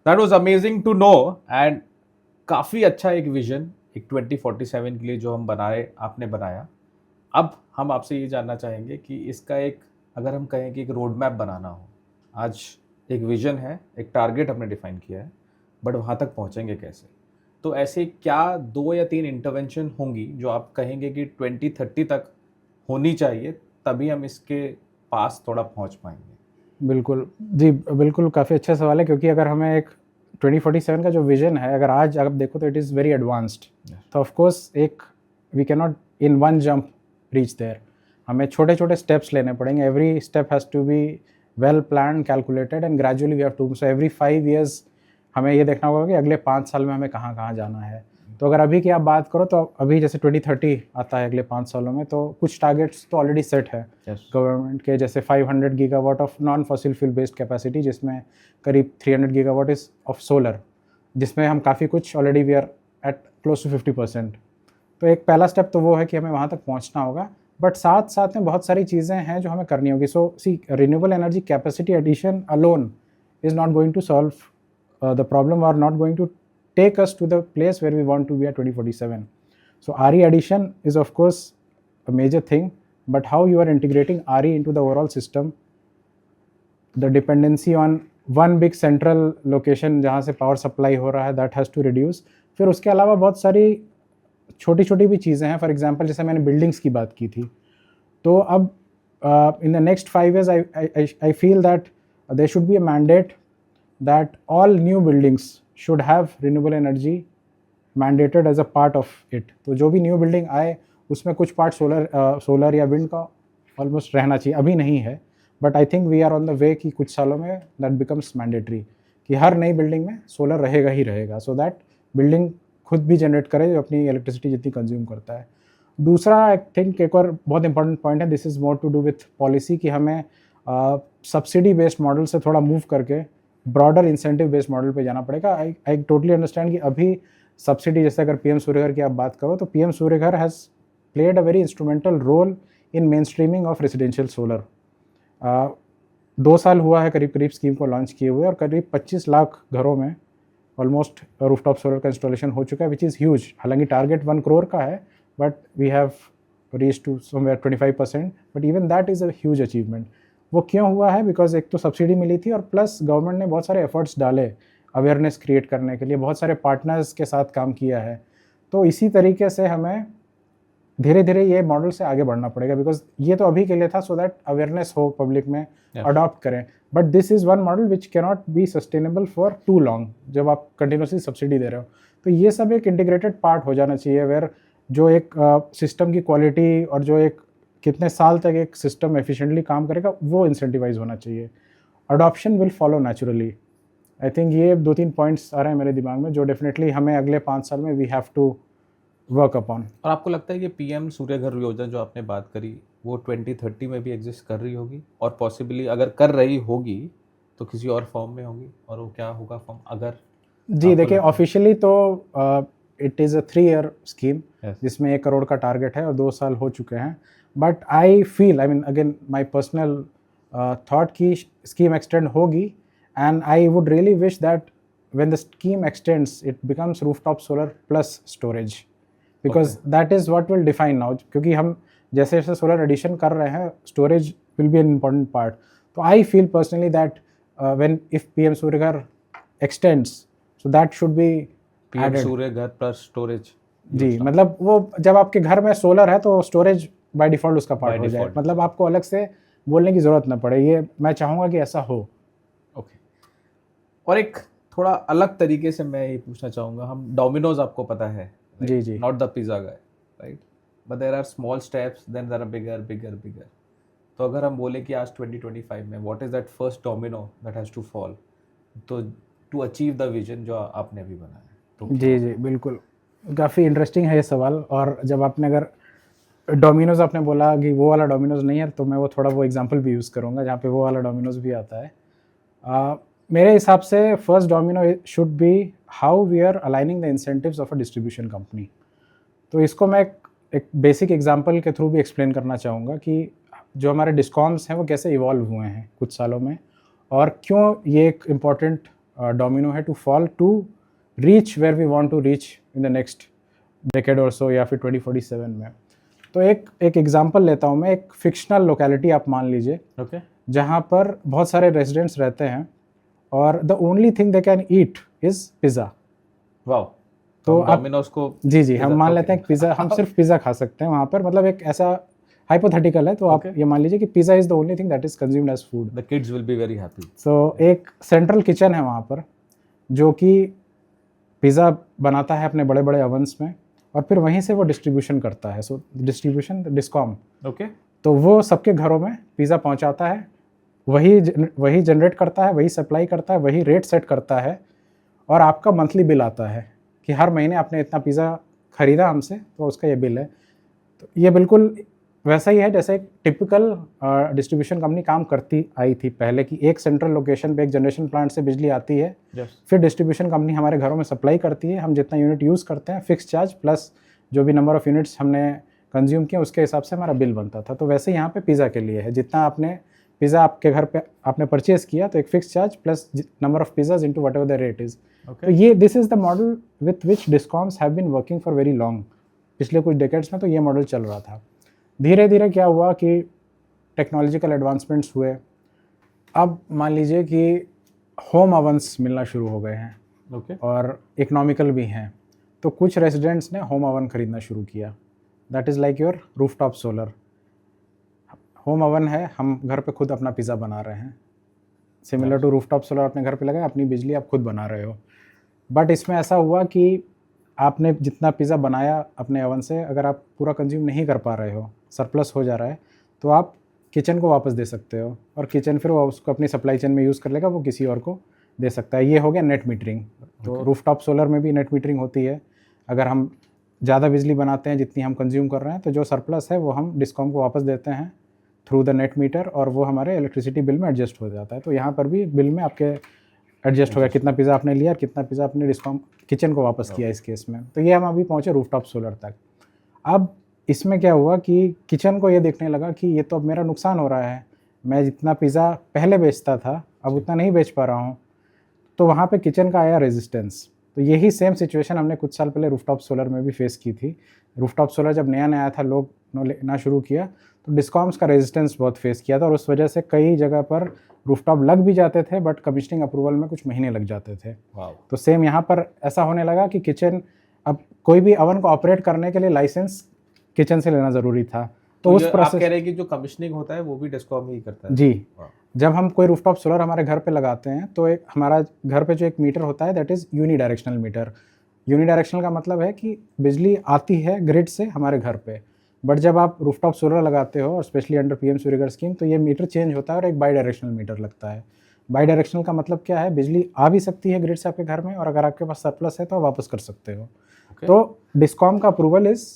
that was amazing to know. And काफ़ी अच्छा एक विजन एक 2047 के लिए जो हम बनाए, आपने बनाया। अब हम आपसे ये जानना चाहेंगे कि इसका एक, अगर हम कहें कि एक रोड मैप बनाना हो, आज एक विजन है, एक टारगेट हमने डिफाइन किया है, बट वहाँ तक पहुँचेंगे कैसे? तो ऐसे क्या 2 या 3 इंटरवेंशन होंगी जो आप कहेंगे कि 2030 तक होनी चाहिए, तभी हम इसके पास थोड़ा पहुँच पाएंगे? बिल्कुल जी, बिल्कुल, काफ़ी अच्छा सवाल है, क्योंकि अगर हमें एक 2047 का जो विजन है, अगर आज आप देखो तो इट इज़ वेरी एडवांस्ड। तो ऑफ कोर्स एक we can not in one jump reach there, हमें छोटे छोटे स्टेप्स लेने पड़ेंगे। Every step has to be well plan, calculated and gradually we have to, so every 5 years हमें ये देखना होगा कि अगले 5 साल में हमें कहाँ कहाँ जाना है। तो अगर अभी की आप बात करो तो अभी जैसे 2030 आता है अगले 5 सालों में, तो कुछ टारगेट्स तो ऑलरेडी सेट है गवर्नमेंट के, जैसे 500 gigawatt of non fossil fuel based capacity, जिसमें करीब 300 गीगावाट इज ऑफ सोलर, जिसमें हम काफ़ी कुछ already we are at close to 50%। तो एक पहला स्टेप तो वो है कि हमें वहाँ तक पहुँचना होगा, बट साथ साथ में बहुत सारी चीज़ें हैं जो हमें करनी होगी। So see, renewable energy capacity addition alone is not going to solve the problem और not going to take us to the place where we want to be at 2047. So RE addition is of course a major thing, but how you are integrating RE into the overall system, the dependency on one big central location जहाँ से power supply हो रहा है, that has to reduce। फिर उसके अलावा बहुत सारी छोटी छोटी भी चीज़ें हैं। फॉर एग्जांपल जैसे मैंने बिल्डिंग्स की बात की थी, तो अब in the next 5 years I feel that there should be a mandate that all new buildings should have renewable energy mandated as a part of it। तो जो भी न्यू बिल्डिंग आए उसमें कुछ पार्ट सोलर या विंड का ऑलमोस्ट रहना चाहिए। अभी नहीं है, but I think we are on the way कि कुछ सालों में दैट बिकम्स मैंडेटरी कि हर नई बिल्डिंग में सोलर रहेगा ही रहेगा, सो दैट बिल्डिंग खुद भी जनरेट करे जो अपनी इलेक्ट्रिसिटी जितनी कंज्यूम करता है। दूसरा आई थिंक एक और बहुत इंपॉर्टेंट पॉइंट है, this is more to do with policy, कि हमें सब्सिडी बेस्ड मॉडल से थोड़ा मूव करके ब्रॉडर इंसेंटिव बेस्ड मॉडल पे जाना पड़ेगा। आई टोटली अंडरस्टैंड कि अभी सब्सिडी, जैसे अगर पीएम सूर्यघर की आप बात करो तो PM Suryaghar has played a very instrumental role in main streaming of residential solar. 2 साल हुआ है करीब करीब स्कीम को लॉन्च किए हुए, और करीब 25 लाख घरों में ऑलमोस्ट रूफटॉप सोलर का इंस्टॉलेशन हो चुका है, विच इज़ ह्यूज। हालांकि टारगेट 1 करोड़ का है, but we have reach to somewhere 25%, but even that is a huge achievement. वो क्यों हुआ है? बिकॉज एक तो सब्सिडी मिली थी, और प्लस गवर्नमेंट ने बहुत सारे एफर्ट्स डाले अवेयरनेस क्रिएट करने के लिए, बहुत सारे पार्टनर्स के साथ काम किया है। तो इसी तरीके से हमें धीरे धीरे ये मॉडल से आगे बढ़ना पड़ेगा, बिकॉज ये तो अभी के लिए था सो दैट अवेयरनेस हो, पब्लिक में अडॉप्ट करें, but this is one model which cannot be sustainable for too long जब आप कंटिन्यूसली सब्सिडी दे रहे हो। तो ये सब एक इंटीग्रेटेड पार्ट हो जाना चाहिए, वेयर जो एक सिस्टम की क्वालिटी और जो एक कितने साल तक एक सिस्टम एफिशिएंटली काम करेगा वो इंसेंटिवाइज होना चाहिए। Adoption will follow naturally. I think ये 2-3 पॉइंट्स आ रहे हैं मेरे दिमाग में जो डेफिनेटली हमें अगले 5 साल में we have to work upon. और आपको लगता है कि पीएम सूर्यघर योजना जो आपने बात करी वो 2030 में भी एग्जिस्ट कर रही होगी, और पॉसिबली अगर कर रही होगी तो किसी और फॉर्म में होगी, और वो क्या होगा फॉर्म? अगर जी देखिए, ऑफिशियली तो it is a 3 year scheme जिसमें 1 करोड़ का टारगेट है और 2 साल हो चुके हैं। But I feel, I mean again my personal thought की स्कीम एक्सटेंड होगी, and I would really wish that when the scheme extends it becomes rooftop solar plus storage, because that is what will define now. क्योंकि हम जैसे जैसे सोलर एडिशन कर रहे हैं, storage will be an important part. तो I feel personally that when if PM Suryaghar extends, so that should be PM Surya Ghar plus storage. जी, मतलब वो जब आपके घर में सोलर है तो स्टोरेज बाय डिफ़ॉल्ट उसका पार्ट हो जाए, मतलब आपको अलग से बोलने की ज़रूरत ना पड़े। ये मैं चाहूँगा कि ऐसा हो। ओके। और एक थोड़ा अलग तरीके से मैं ये पूछना चाहूँगा, हम डोमिनोज आपको पता है, जी जी, not the pizza guy, right, but there are small steps, then there are bigger bigger bigger. तो अगर हम बोले कि आज 2025 में what is that first domino that has to fall तो टू अचीव द विजन जो आपने अभी बनाया? तो जी जी बिल्कुल, काफ़ी इंटरेस्टिंग है ये सवाल। और जब आपने अगर डोमिनोज़ आपने बोला कि वो वाला डोमिनोज़ नहीं है, तो मैं वो थोड़ा वो एग्जांपल भी यूज़ करूँगा जहाँ पे वो वाला डोमिनोज़ भी आता है। मेरे हिसाब से first domino should be how we are aligning the incentives of a distribution company. तो इसको मैं एक बेसिक एग्जांपल के थ्रू भी एक्सप्लेन करना चाहूँगा कि जो हमारे डिस्कॉम्स हैं वो कैसे इवॉल्व हुए हैं कुछ सालों में, और क्यों ये एक इम्पॉर्टेंट डोमिनो है to fall to reach where we want to reach in the next decade और सो, या फिर 2047 में। तो एक एग्जांपल लेता हूँ मैं, एक फिक्शनल लोकेलिटी आप मान लीजिए, ओके, जहाँ पर बहुत सारे रेजिडेंट्स रहते हैं और the only thing they can eat is pizza. Wow. तो आप डोमिनोज को जी हम मान लेते हैं कि पिज़्ज़ा, हम सिर्फ पिज़्ज़ा खा सकते हैं वहाँ पर, मतलब एक ऐसा हाइपोथेटिकल है। तो आप ये मान लीजिए कि pizza is the only thing that is consumed as food. The kids will be very happy. So एक सेंट्रल किचन है वहाँ पर, जो कि पिज़्ज़ा बनाता है अपने बड़े बड़े ओवन्स में, और फिर वहीं से वो डिस्ट्रीब्यूशन करता है। सो डिस्ट्रीब्यूशन डिस्कॉम, ओके, तो वो सबके घरों में पिज़्ज़ा पहुंचाता है, वही जनरेट करता है, वही सप्लाई करता है, वही रेट सेट करता है, और आपका मंथली बिल आता है कि हर महीने आपने इतना पिज़्ज़ा खरीदा हमसे, तो उसका ये बिल है। तो ये बिल्कुल वैसा ही है जैसे एक टिपिकल डिस्ट्रीब्यूशन कंपनी काम करती आई थी पहले, कि एक सेंट्रल लोकेशन पे एक जनरेशन प्लांट से बिजली आती है, फिर डिस्ट्रीब्यूशन कंपनी हमारे घरों में सप्लाई करती है, हम जितना यूनिट यूज़ करते हैं फिक्स चार्ज प्लस जो भी नंबर ऑफ़ यूनिट्स हमने कंज्यूम किया उसके हिसाब से हमारा बिल बनता था। तो वैसे यहाँ पे पिज़्ज़ा के लिए है, जितना आपने पिज़्ज़ा आपके घर पे आपने परचेज़ किया तो एक fix charge plus number of pizzas into whatever the rate is. तो ये this is the model with which discoms have been working for very long. पिछले कुछ डेकेड्स में तो ये मॉडल चल रहा था। धीरे धीरे क्या हुआ कि टेक्नोलॉजिकल एडवांसमेंट्स हुए। अब मान लीजिए कि होम ओवन्स मिलना शुरू हो गए हैं, ओके, और इकोनॉमिकल भी हैं, तो कुछ रेजिडेंट्स ने होम ओवन खरीदना शुरू किया। That is like your rooftop solar. Home oven है, हम घर पे खुद अपना पिज़्ज़ा बना रहे हैं, सिमिलर टू रूफटॉप सोलर अपने घर पे लगाए, अपनी बिजली आप खुद बना रहे हो। बट इसमें ऐसा हुआ कि आपने जितना पिज़्ज़ा बनाया अपने ओवन से, अगर आप पूरा कंज्यूम नहीं कर पा रहे हो, सरप्लस हो जा रहा है, तो आप किचन को वापस दे सकते हो, और किचन फिर वो उसको अपनी सप्लाई चेन में यूज़ कर लेगा, वो किसी और को दे सकता है। ये हो गया नेट मीटरिंग। तो रूफटॉप सोलर में भी नेट मीटरिंग होती है। अगर हम ज़्यादा बिजली बनाते हैं जितनी हम कंज्यूम कर रहे हैं, तो जो सरप्लस है वो हम डिस्कॉम को वापस देते हैं थ्रू द नेट मीटर, और वो हमारे इलेक्ट्रिसिटी बिल में एडजस्ट हो जाता है। तो यहाँ पर भी बिल में आपके एडजस्ट हो गया कितना पिज़्ज़ा आपने लिया और कितना पिज़्ज़ा आपने डिस्कॉम किचन को वापस किया इस केस में। तो ये हम अभी पहुँचे रूफटॉप सोलर तक। अब इसमें क्या हुआ कि किचन को ये देखने लगा कि ये तो अब मेरा नुकसान हो रहा है, मैं जितना पिज़्ज़ा पहले बेचता था अब उतना नहीं बेच पा रहा हूँ। तो वहाँ पे किचन का आया रेजिस्टेंस। तो यही सेम सिचुएशन हमने कुछ साल पहले रूफटॉप सोलर में भी फेस की थी। रूफटॉप सोलर जब नया नया था, लोग लेना शुरू किया, तो डिस्कॉम्स का रेजिस्टेंस बहुत फेस किया था, और उस वजह से कई जगह पर रूफटॉप लग भी जाते थे, बट कमीशनिंग अप्रूवल में कुछ महीने लग जाते थे। तो सेम यहाँ पर ऐसा होने लगा कि किचन, अब कोई भी ओवन को ऑपरेट करने के लिए लाइसेंस किचन से लेना ज़रूरी था। तो उस प्रोसेस, आप कह रहे हैं कि जो कमीशनिंग होता है वो भी डिस्कॉम ही करता है? जी। जब हम कोई रूफटॉप सोलर हमारे घर पे लगाते हैं, तो एक हमारा घर पे जो एक मीटर होता है, that is unidirectional meter. Unidirectional का मतलब है कि बिजली आती है ग्रिड से हमारे घर पे, बट जब आप रूफटॉप सोलर लगाते हो, और specially under PM Surya Ghar scheme, तो ये मीटर चेंज होता है और एक बाई डायरेक्शनल मीटर लगता है। बाई डायरेक्शनल का मतलब क्या है, बिजली आ भी सकती है ग्रिड से आपके घर में, और अगर आपके पास सरप्लस है तो आप वापस कर सकते हो। तो डिस्कॉम का अप्रूवल इज़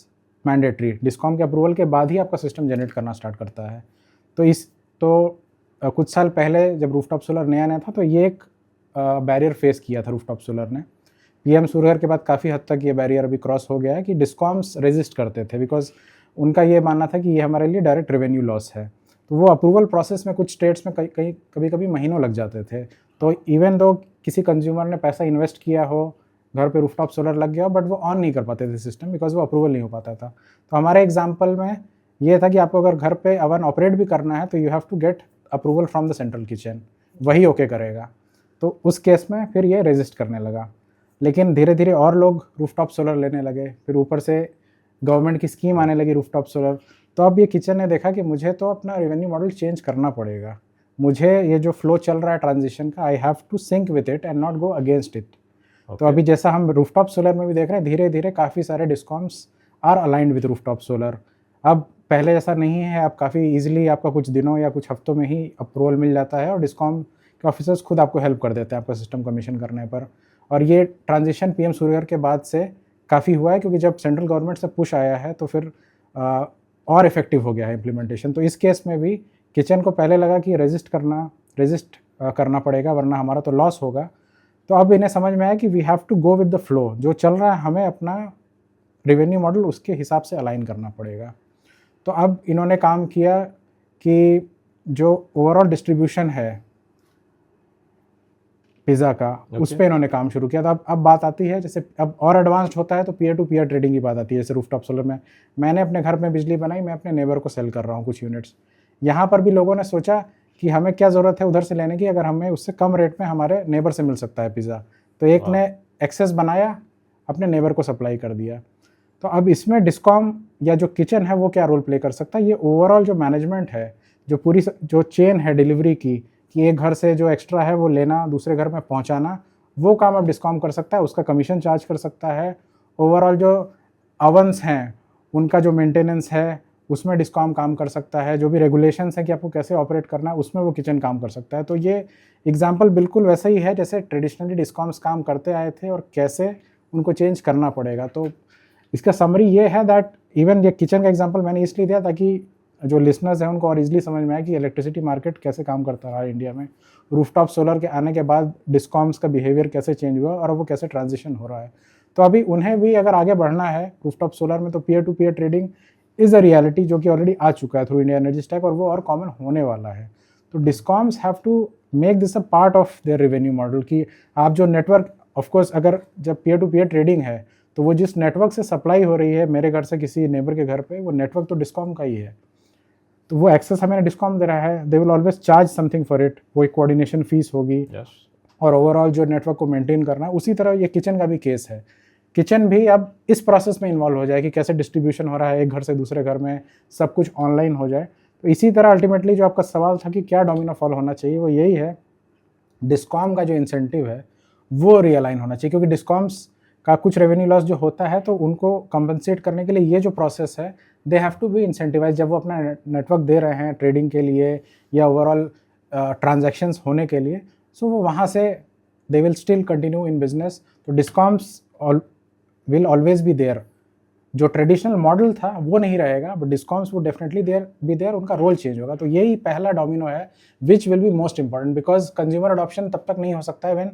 मैंडेटरी। डिस्कॉम के अप्रूवल के बाद ही आपका सिस्टम जनरेट करना स्टार्ट करता है। तो कुछ साल पहले जब रूफटॉप सोलर नया नया था, तो ये एक बैरियर फेस किया था रूफटॉप सोलर ने। पीएम सूर्यघर के बाद काफ़ी हद तक ये बैरियर अभी क्रॉस हो गया है कि डिस्कॉम्स रेजिस्ट करते थे, बिकॉज उनका ये मानना था कि ये हमारे लिए डायरेक्ट रेवेन्यू लॉस है। तो वो अप्रूवल प्रोसेस में कुछ स्टेट्स में कभी कभी महीनों लग जाते थे। तो इवन दो किसी कंज्यूमर ने पैसा इन्वेस्ट किया हो, घर पे रूफटॉप सोलर लग गया हो, बट वो ऑन नहीं कर पाते थे सिस्टम, बिकॉज वो अप्रूवल नहीं हो पाता था। तो हमारे एग्जाम्पल में ये था कि आपको अगर घर पे ओवन ऑपरेट भी करना है, तो you have to get approval from the central kitchen, वही ओके करेगा। तो उस केस में फिर ये रेजिस्ट करने लगा। लेकिन धीरे धीरे और लोग रूफटॉप सोलर लेने लगे, फिर ऊपर से गवर्नमेंट की स्कीम आने लगी रूफटॉप सोलर। तो अब ये किचन ने देखा कि मुझे तो अपना रेवेन्यू मॉडल चेंज करना पड़ेगा, मुझे ये जो फ्लो चल रहा है ट्रांजिशन का, I have to sync with it and not go against it. तो अभी जैसा हम रूफटॉप सोलर में भी देख रहे हैं, धीरे धीरे काफ़ी सारे discoms are aligned with rooftop solar. अब पहले जैसा नहीं है, अब काफ़ी ईजिली आपका कुछ दिनों या कुछ हफ्तों में ही अप्रूवल मिल जाता है, और डिस्कॉम के ऑफिसर्स खुद आपको हेल्प कर देते हैं आपका सिस्टम कमीशन करने पर। और ये ट्रांजिशन पीएम सूर्यघर के बाद से काफ़ी हुआ है, क्योंकि जब सेंट्रल गवर्नमेंट से पुश आया है तो फिर और इफेक्टिव हो गया है इम्प्लीमेंटेशन। तो इस केस में भी किचन को पहले लगा कि रेजिस्ट करना पड़ेगा, वरना हमारा तो लॉस होगा। तो अब इन्हें समझ में आया कि we have to go with the flow, जो चल रहा है हमें अपना रेवेन्यू मॉडल उसके हिसाब से अलाइन करना पड़ेगा। तो अब इन्होंने काम किया कि जो ओवरऑल डिस्ट्रीब्यूशन है पिज़्ज़ा का, उस पर इन्होंने काम शुरू किया। तो अब बात आती है, जैसे अब और एडवांस्ड होता है तो पीयर टू पीयर ट्रेडिंग की बात आती है। जैसे रूफटॉप सोलर में मैंने अपने घर में बिजली बनाई, मैं अपने नेबर को सेल कर रहा हूँ कुछ यूनिट्स। यहाँ पर भी लोगों ने सोचा कि हमें क्या ज़रूरत है उधर से लेने की, अगर हमें उससे कम रेट में हमारे नेबर से मिल सकता है पिज़्ज़ा। तो एक ने एक्सेस बनाया, अपने नेबर को सप्लाई कर दिया। तो अब इसमें डिस्कॉम या जो किचन है वो क्या रोल प्ले कर सकता है, ये ओवरऑल जो मैनेजमेंट है, जो पूरी जो चेन है डिलीवरी की, कि एक घर से जो एक्स्ट्रा है वो लेना, दूसरे घर में पहुंचाना, वो काम अब डिस्कॉम कर सकता है, उसका कमीशन चार्ज कर सकता है। ओवरऑल जो अवन्स हैं उनका जो मेंटेनेंस है उसमें डिस्कॉम काम कर सकता है, जो भी रेगुलेशंस हैं कि आपको कैसे ऑपरेट करना है उसमें वो किचन काम कर सकता है। तो ये एग्जांपल बिल्कुल वैसा ही है जैसे ट्रेडिशनली डिस्कॉम्स काम करते आए थे और कैसे उनको चेंज करना पड़ेगा। तो इसका समरी ये है दैट इवन ये किचन का एग्जांपल मैंने इसलिए दिया ताकि जो लिसनर्स हैं उनको और इजीली समझ में आए कि इलेक्ट्रिसिटी मार्केट कैसे काम करता रहा इंडिया में। रूफटॉप सोलर के आने के बाद डिस्कॉम्स का बिहेवियर कैसे चेंज हुआ और वो कैसे ट्रांजिशन हो रहा है। तो अभी उन्हें भी अगर आगे बढ़ना है रूफटॉप सोलर में तो peer to peer trading is a reality जो कि ऑलरेडी आ चुका है थ्रू इंडिया एनर्जी स्टैक और वो और कॉमन होने वाला है। तो discoms have to make this a part of their revenue model कि आप जो नेटवर्क ऑफकोर्स अगर जब पीयर टू पीयर ट्रेडिंग है तो वो जिस नेटवर्क से सप्लाई हो रही है मेरे घर से किसी नेबर के घर पे वो नेटवर्क तो डिस्कॉम का ही है। तो वो एक्सेस हमें डिस्कॉम दे रहा है, they will always charge something for it, वो एक कोऑर्डिनेशन फीस होगी और ओवरऑल जो नेटवर्क को मेंटेन करना है। उसी तरह ये किचन का भी केस है, किचन भी अब इस प्रोसेस में इन्वॉल्व हो जाए कि कैसे डिस्ट्रीब्यूशन हो रहा है एक घर से दूसरे घर में, सब कुछ ऑनलाइन हो जाए। तो इसी तरह अल्टीमेटली जो आपका सवाल था कि क्या डोमिनो फॉल होना चाहिए, वो यही है डिस्कॉम का जो इंसेंटिव है वो रियलाइन होना चाहिए, क्योंकि डिस्कॉम्स का कुछ रेवेन्यू लॉस जो होता है तो उनको कंपनसेट करने के लिए ये जो प्रोसेस है they have to be incentivise. जब वो अपना नेटवर्क दे रहे हैं ट्रेडिंग के लिए या ओवरऑल ट्रांजैक्शंस होने के लिए, सो वो वहाँ से they will still continue in business. तो discoms will always be there, जो ट्रेडिशनल मॉडल था वो नहीं रहेगा बट डिस्कॉम्स वो डेफिनेटली बी देयर, उनका रोल चेंज होगा। तो यही पहला डोमिनो है which will be most important, because consumer adoption तब तक नहीं हो सकता है when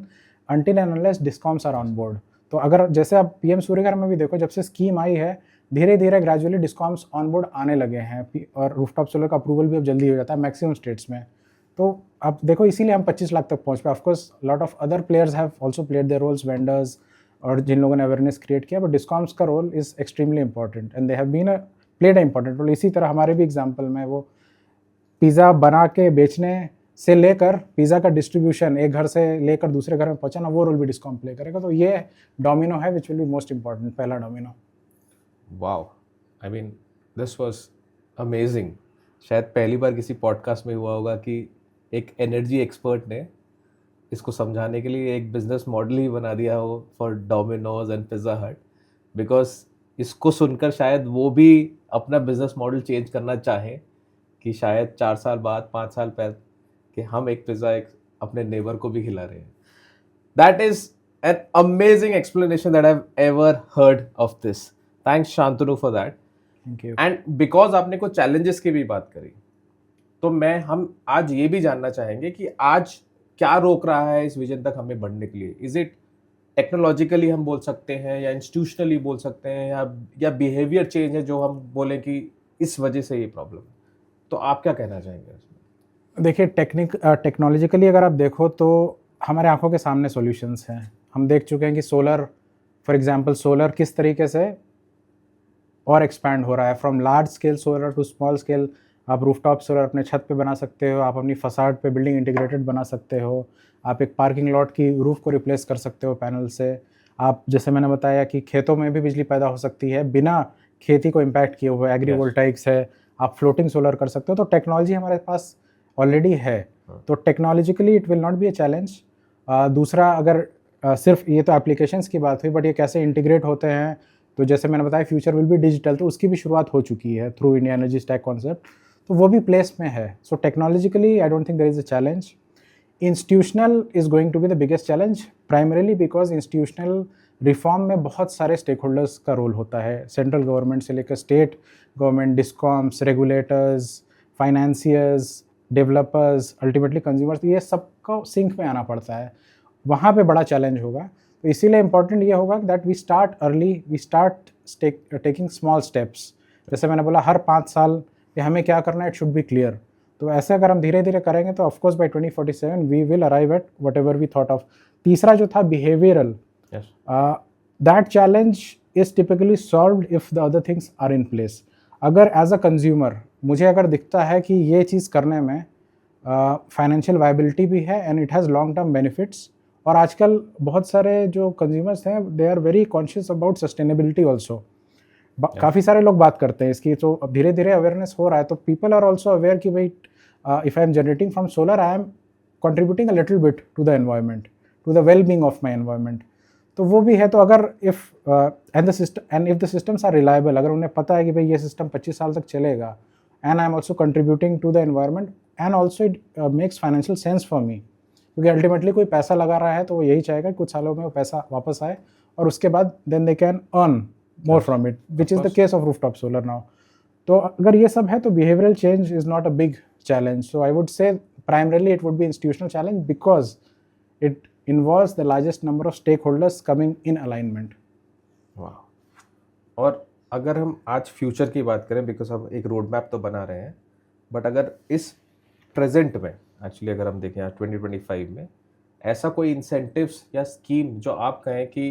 until and unless discoms are on board. तो अगर जैसे आप पीएम सूर्यघर में भी देखो, जब से स्कीम आई है धीरे धीरे ग्रेजुअली डिस्कॉम्स ऑन बोर्ड आने लगे हैं और रूफटॉप सोलर का अप्रूवल भी अब जल्दी हो जाता है मैक्सिमम स्टेट्स में। तो आप देखो इसीलिए हम 25 लाख तक पहुँच पाए। Of course lot of other players have also played their roles, vendors और जिन लोगों ने अवेयरनेस क्रिएट किया, बट डिस्कॉम्स का role is extremely important and they have been played a important role. इसी तरह हमारे भी एग्जाम्पल में वो पिज़्ज़ा बना के बेचने से लेकर पिज़्ज़ा का डिस्ट्रीब्यूशन एक घर से लेकर दूसरे घर में पहुंचाना, वो रोल भी डिस्कॉम प्ले करेगा। तो ये डोमिनो है which will be most important, पहला domino. Wow, I mean this was amazing. शायद पहली बार किसी पॉडकास्ट में हुआ होगा कि एक एनर्जी एक्सपर्ट ने इसको समझाने के लिए एक बिजनेस मॉडल ही बना दिया हो फॉर डोमिनोज एंड पिज़्ज़ा हट, बिकॉज इसको सुनकर शायद वो भी अपना बिजनेस मॉडल चेंज करना चाहें कि शायद 4 साल बाद 5 साल पहले कि हम एक पिज़्ज़ा एक अपने नेबर को भी खिला रहे हैं। That is an amazing explanation that I have ever heard of this. Thanks Shantanu for that. Thank you. And because आपने कुछ चैलेंजेस की भी बात करी, तो हम आज ये भी जानना चाहेंगे कि आज क्या रोक रहा है इस विजन तक हमें बढ़ने के लिए। इज इट टेक्नोलॉजिकली हम बोल सकते हैं, या इंस्टीट्यूशनली बोल सकते हैं, या बिहेवियर चेंज है जो हम बोलें कि इस वजह से ये प्रॉब्लम। तो आप क्या कहना चाहेंगे इसमें? देखिए टेक्नोलॉजिकली अगर आप देखो तो हमारे आंखों के सामने सॉल्यूशंस हैं। हम देख चुके हैं कि सोलर, फॉर एग्जांपल सोलर किस तरीके से और एक्सपैंड हो रहा है, from large scale solar to small scale. आप रूफटॉप सोलर अपने छत पे बना सकते हो, आप अपनी फसाड पे बिल्डिंग इंटीग्रेटेड बना सकते हो, आप एक पार्किंग लॉट की रूफ को रिप्लेस कर सकते हो पैनल से। आप जैसे मैंने बताया कि खेतों में भी बिजली पैदा हो सकती है बिना खेती को इम्पैक्ट किए हुए, एग्रीवोल्टाइक्स है, आप फ्लोटिंग सोलर कर सकते हो। तो टेक्नोलॉजी हमारे पास ऑलरेडी है, तो technologically it will not be a challenge. दूसरा अगर सिर्फ ये तो एप्लीकेशंस की बात हुई, बट ये कैसे इंटीग्रेट होते हैं, तो जैसे मैंने बताया फ्यूचर विल बी डिजिटल, तो उसकी भी शुरुआत हो चुकी है through India energy stack concept, तो वो भी प्लेस में है। So technologically I don't think there is a challenge. Institutional is going to be the biggest challenge, primarily because institutional reform में बहुत सारे स्टेक होल्डर्स का रोल होता है, सेंट्रल गवर्नमेंट से लेकर state government, discoms, regulators, financiers, developers, ultimately consumers, ये सबको सिंक में आना पड़ता है, वहाँ पे बड़ा चैलेंज होगा। तो इसीलिए इम्पॉर्टेंट ये होगा that we start early, we start taking small steps. जैसे मैंने बोला हर 5 साल कि हमें क्या करना है, इट शुड बी क्लियर। तो ऐसे अगर हम धीरे धीरे करेंगे तो of course by 2047 we will arrive at whatever we thought of. तीसरा जो था behavioural, that challenge is typically solved if the other things are in place. अगर एज अ कंज्यूमर मुझे अगर दिखता है कि ये चीज़ करने में फाइनेंशियल वायबिलिटी भी है and it has long term benefits, और आजकल बहुत सारे जो कंज्यूमर्स हैं they are very conscious about sustainability also. काफ़ी सारे लोग बात करते हैं इसकी, तो अब धीरे धीरे अवेयरनेस हो रहा है। तो पीपल आर ऑल्सो अवेयर कि भाई if I am generating from solar I am contributing a little bit to the environment, to the well being of my environment. तो वो भी है। तो अगर if if the systems are reliable, अगर उन्हें पता है कि भाई ये सिस्टम 25 साल तक चलेगा, and I am also contributing to the environment, and also it makes financial sense for me, क्योंकि अल्टीमेटली कोई पैसा लगा रहा है तो वो यही चाहेगा कि कुछ सालों में वो पैसा वापस आए, और उसके बाद then they can earn more from it, which is the case of rooftop solar now. तो अगर ये सब है तो behavioural change is not a big challenge. So I would say primarily it would be institutional challenge because it involves the largest number of stakeholders coming in alignment. वाह। और अगर हम आज फ्यूचर की बात करें, बिकॉज हम एक रोड मैप तो बना रहे हैं, बट अगर इस प्रेजेंट में एक्चुअली अगर हम देखें आज 2025 में ऐसा कोई इंसेंटिव्स या स्कीम जो आप कहें कि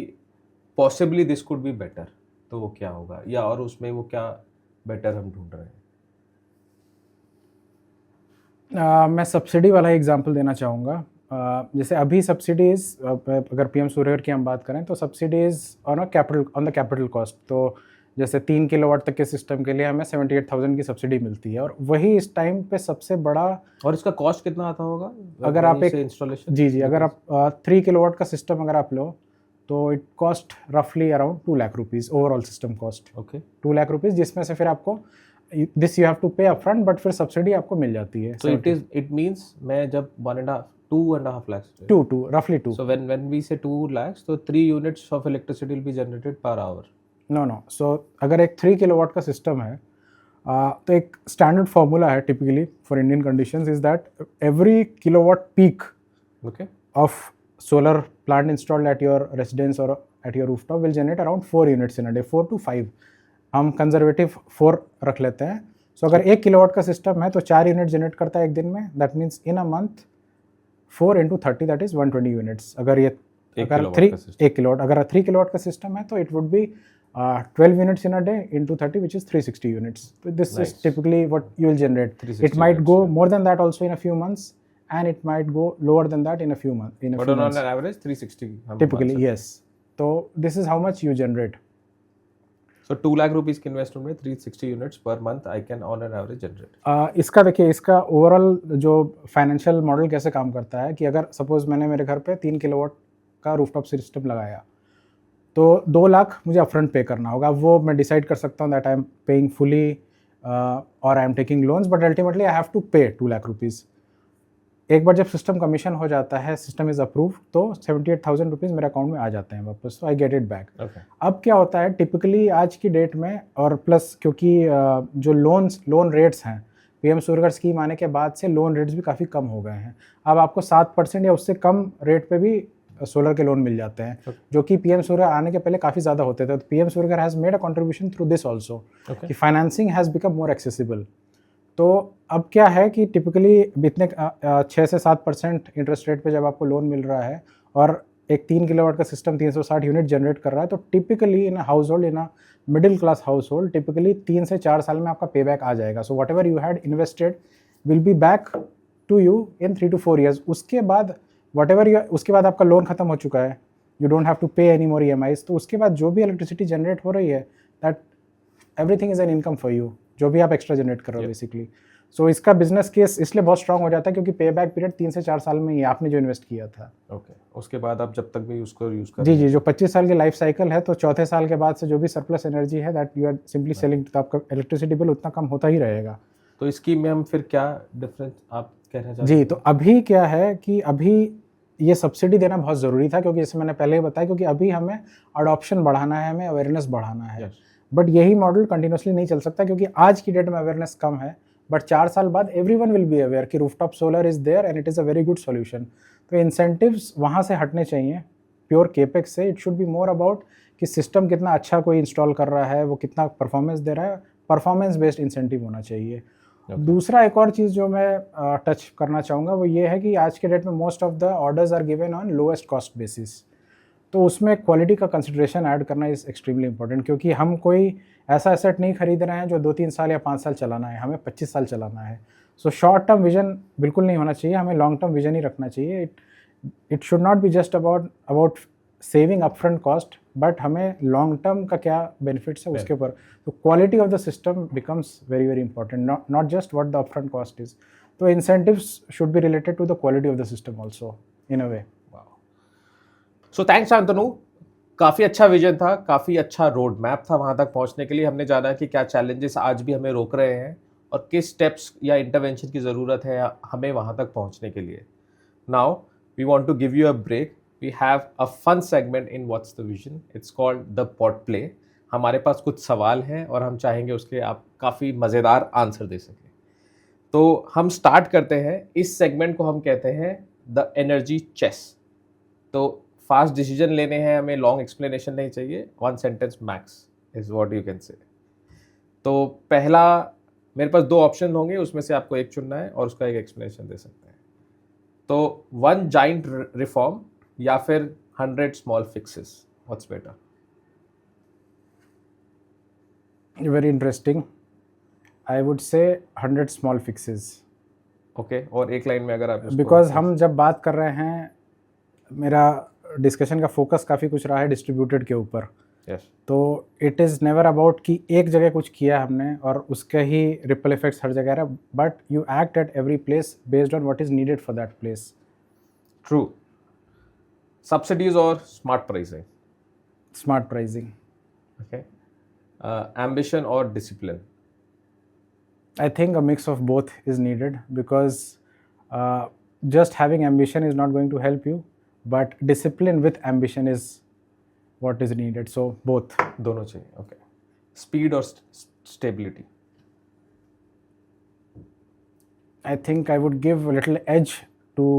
possibly this could be better, तो वो क्या होगा, या और उसमें वो क्या बेटर हम ढूंढ रहे हैं? मैं सब्सिडी वाला एग्जांपल देना चाहूँगा। जैसे अभी सब्सिडीज़, अगर पीएम सूर्यघर की हम बात करें तो subsidies on the capital cost, तो जैसे 3 किलोवाट तक के सिस्टम के लिए हमें 78,000 की सब्सिडी मिलती है, और वही इस टाइम पे सबसे बड़ा। और इसका कॉस्ट कितना आता होगा अगर आप एक इंस्टॉलेशन? जी, अगर आप 3 किलोवाट का सिस्टम अगर आप लो तो इट कॉस्ट रफली around 2 lakh rupees overall system cost. Okay, 2 lakh rupees, जिसमें से फिर आपको दिस यू हैव टू पे अपफ्रंट, बट फिर सब्सिडी आपको मिल जाती है। so it means मैं जब 2.5 lakhs, 2 roughly 2. so when we say 2 lakhs, so 3 units of electricity will be generated per hour. No, so अगर एक 3 किलोवाट का सिस्टम है, तो एक स्टैंडर्ड फार्मूला है typically for Indian conditions is that every kilowatt peak Okay, of solar plant installed at your residence or at your rooftop will generate around 4 units in a day, 4 to 5, हम कंजर्वेटिव 4 रख लेते हैं। सो अगर 1 किलोवाट का सिस्टम है तो 4 यूनिट जनरेट करता है एक दिन में, that means in a month 4 into 30 that is 120 units. अगर ये अगर 1 किलोवाट अगर 3 किलोवाट का सिस्टम है तो it would be 12 units in a day into 30 which is 360 units. तो this is typically what you will generate. It might go more than that also in a few months, and it might go lower than that in a few months. but on an average 360 typically, yes. So this is how much you generate. So 2 lakh rupees की इन्वेस्टमेंट में 360 units per month I can on an average generate. इसका देखिए, इसका ओवरऑल जो फाइनेंशियल मॉडल कैसे काम करता है कि अगर सपोज मैंने मेरे घर पे 3 किलोवाट का रूफटॉप सिस्टम लगाया तो 2 लाख मुझे अपफ्रंट पे करना होगा। वो मैं डिसाइड कर सकता हूँ that I am paying fully और I am taking loans, but ultimately I have to pay 2 lakh rupees. एक बार जब सिस्टम कमीशन हो जाता है, सिस्टम इज़ अप्रूव, तो 78,000 रुपीज़ मेरे अकाउंट में आ जाते हैं वापस, तो आई गेट इट बैक। अब क्या होता है टिपिकली आज की डेट में, और प्लस क्योंकि जो लोन रेट्स हैं पीएम सूर्यघर स्कीम आने के बाद से लोन रेट्स भी काफ़ी कम हो गए हैं। अब आपको 7% या उससे कम रेट पे भी सोलर के लोन मिल जाते हैं, जो कि पीएम सूर्यघर आने के पहले काफ़ी ज़्यादा होते थे। तो PM Suryaghar has made a contribution through this also कि financing has become more accessible. तो अब क्या है कि टिपिकली इतने 6 से 7% इंटरेस्ट रेट पे जब आपको लोन मिल रहा है और एक 3 किलोवाट का सिस्टम 360 यूनिट जनरेट कर रहा है, तो typically in house hold, in a middle class house hold, typically 3 से 4 साल में आपका पे बैक आ जाएगा। So whatever you had invested will be back to you in 3 to 4 years. उसके बाद उसके बाद आपका लोन खत्म हो चुका है, यू डोंट हैव टू पे एनी मोर EMIs। तो उसके बाद जो भी इलेक्ट्रिसिटी जनरेट हो रही है, that everything is an income for you, जो भी आप एक्स्ट्रा जनरेट कर रहे हो बेसिकली। सो इसका बिजनेस केस इसलिए बहुत स्ट्रांग हो जाता है क्योंकि पे बैक पीरियड 3 से 4 साल में ही आपने जो इन्वेस्ट किया था। ओके, उसके बाद आप जब तक भी उसको यूज कर जी, जो 25 साल की लाइफ साइकिल है, तो चौथे साल के बाद से जो भी सरप्लस एनर्जी है that you are simply selling, तो आपका इलेक्ट्रिसिटी बिल उतना कम होता ही रहेगा। तो इसकी में हम फिर क्या डिफरेंस आप कहना चाहते हैं? जी, तो अभी क्या है कि अभी ये सब्सिडी देना बहुत ज़रूरी था, क्योंकि जैसे मैंने पहले ही बताया, क्योंकि अभी हमें अडॉप्शन बढ़ाना है, हमें अवेयरनेस बढ़ाना है। बट यही मॉडल कंटिन्यूसली नहीं चल सकता, क्योंकि आज की डेट में अवेयरनेस कम है, बट 4 साल बाद एवरीवन विल बी अवेयर कि rooftop solar is there and it is a very good solution. तो इंसेंटिव्स वहाँ से हटने चाहिए प्योर केपेक्स से। It should be more about कि सिस्टम कितना अच्छा कोई इंस्टॉल कर रहा है, वो कितना परफॉर्मेंस दे रहा है, परफॉर्मेंस बेस्ड इंसेंटिव होना चाहिए। दूसरा एक और चीज़ जो मैं टच करना चाहूँगा वो ये है कि आज के डेट में most of the orders are given on lowest cost basis. तो उसमें क्वालिटी का कंसिडरेशन ऐड करना इज़ एक्सट्रीमली इंपॉर्टेंट, क्योंकि हम कोई ऐसा एसेट नहीं खरीद रहे हैं जो 2-3 साल या 5 साल चलाना है, हमें 25 साल चलाना है। सो शॉर्ट टर्म विजन बिल्कुल नहीं होना चाहिए, हमें लॉन्ग टर्म विजन ही रखना चाहिए। It should not be just about saving upfront cost, but हमें लॉन्ग टर्म का क्या बेनिफिट्स है उसके ऊपर। तो quality of the system becomes very very important, not just what the upfront cost is. तो incentives should be related to the quality of the system also in a way. So thanks Shantanu, काफ़ी अच्छा विजन था, काफ़ी अच्छा रोड मैप था वहाँ तक पहुँचने के लिए। हमने जाना कि क्या चैलेंजेस आज भी हमें रोक रहे हैं और किस स्टेप्स या इंटरवेंशन की ज़रूरत है हमें वहाँ तक पहुँचने के लिए। Now we want to give you a break. We have a fun segment in what's the vision, it's called the pot play. हमारे पास कुछ सवाल हैं और हम चाहेंगे उसके आप काफ़ी मज़ेदार आंसर दे सकें। तो हम स्टार्ट करते हैं। इस सेगमेंट को हम कहते हैं द एनर्जी चेस। तो फास्ट डिसीजन लेने हैं हमें, लॉन्ग एक्सप्लेनेशन नहीं चाहिए, one sentence max is what you can say. तो पहला, मेरे पास दो ऑप्शन होंगे, उसमें से आपको एक चुनना है और उसका एक एक्सप्लेनेशन दे सकते हैं। तो वन जाइंट रिफॉर्म या फिर 100 small fixes, what's better? Very interesting. I would say 100 small fixes. Okay, और एक लाइन में अगर आप उसको- बिकॉज हम जब बात कर रहे हैं, मेरा डिस्कशन का फोकस काफ़ी कुछ रहा है डिस्ट्रीब्यूटेड के ऊपर। Yes. तो इट इज़ नेवर अबाउट कि एक जगह कुछ किया हमने और उसके ही रिपल इफेक्ट्स हर जगह रहा, but you act at every place based on what is needed for that place. True. Subsidies or smart pricing? Smart pricing. Okay. Ambition or discipline? I think a mix of both is needed because just having ambition is not going to help you, but discipline with ambition is what is needed. So both. दोनों चाहिए। ओके। स्पीड और stability? I think I would give a little edge to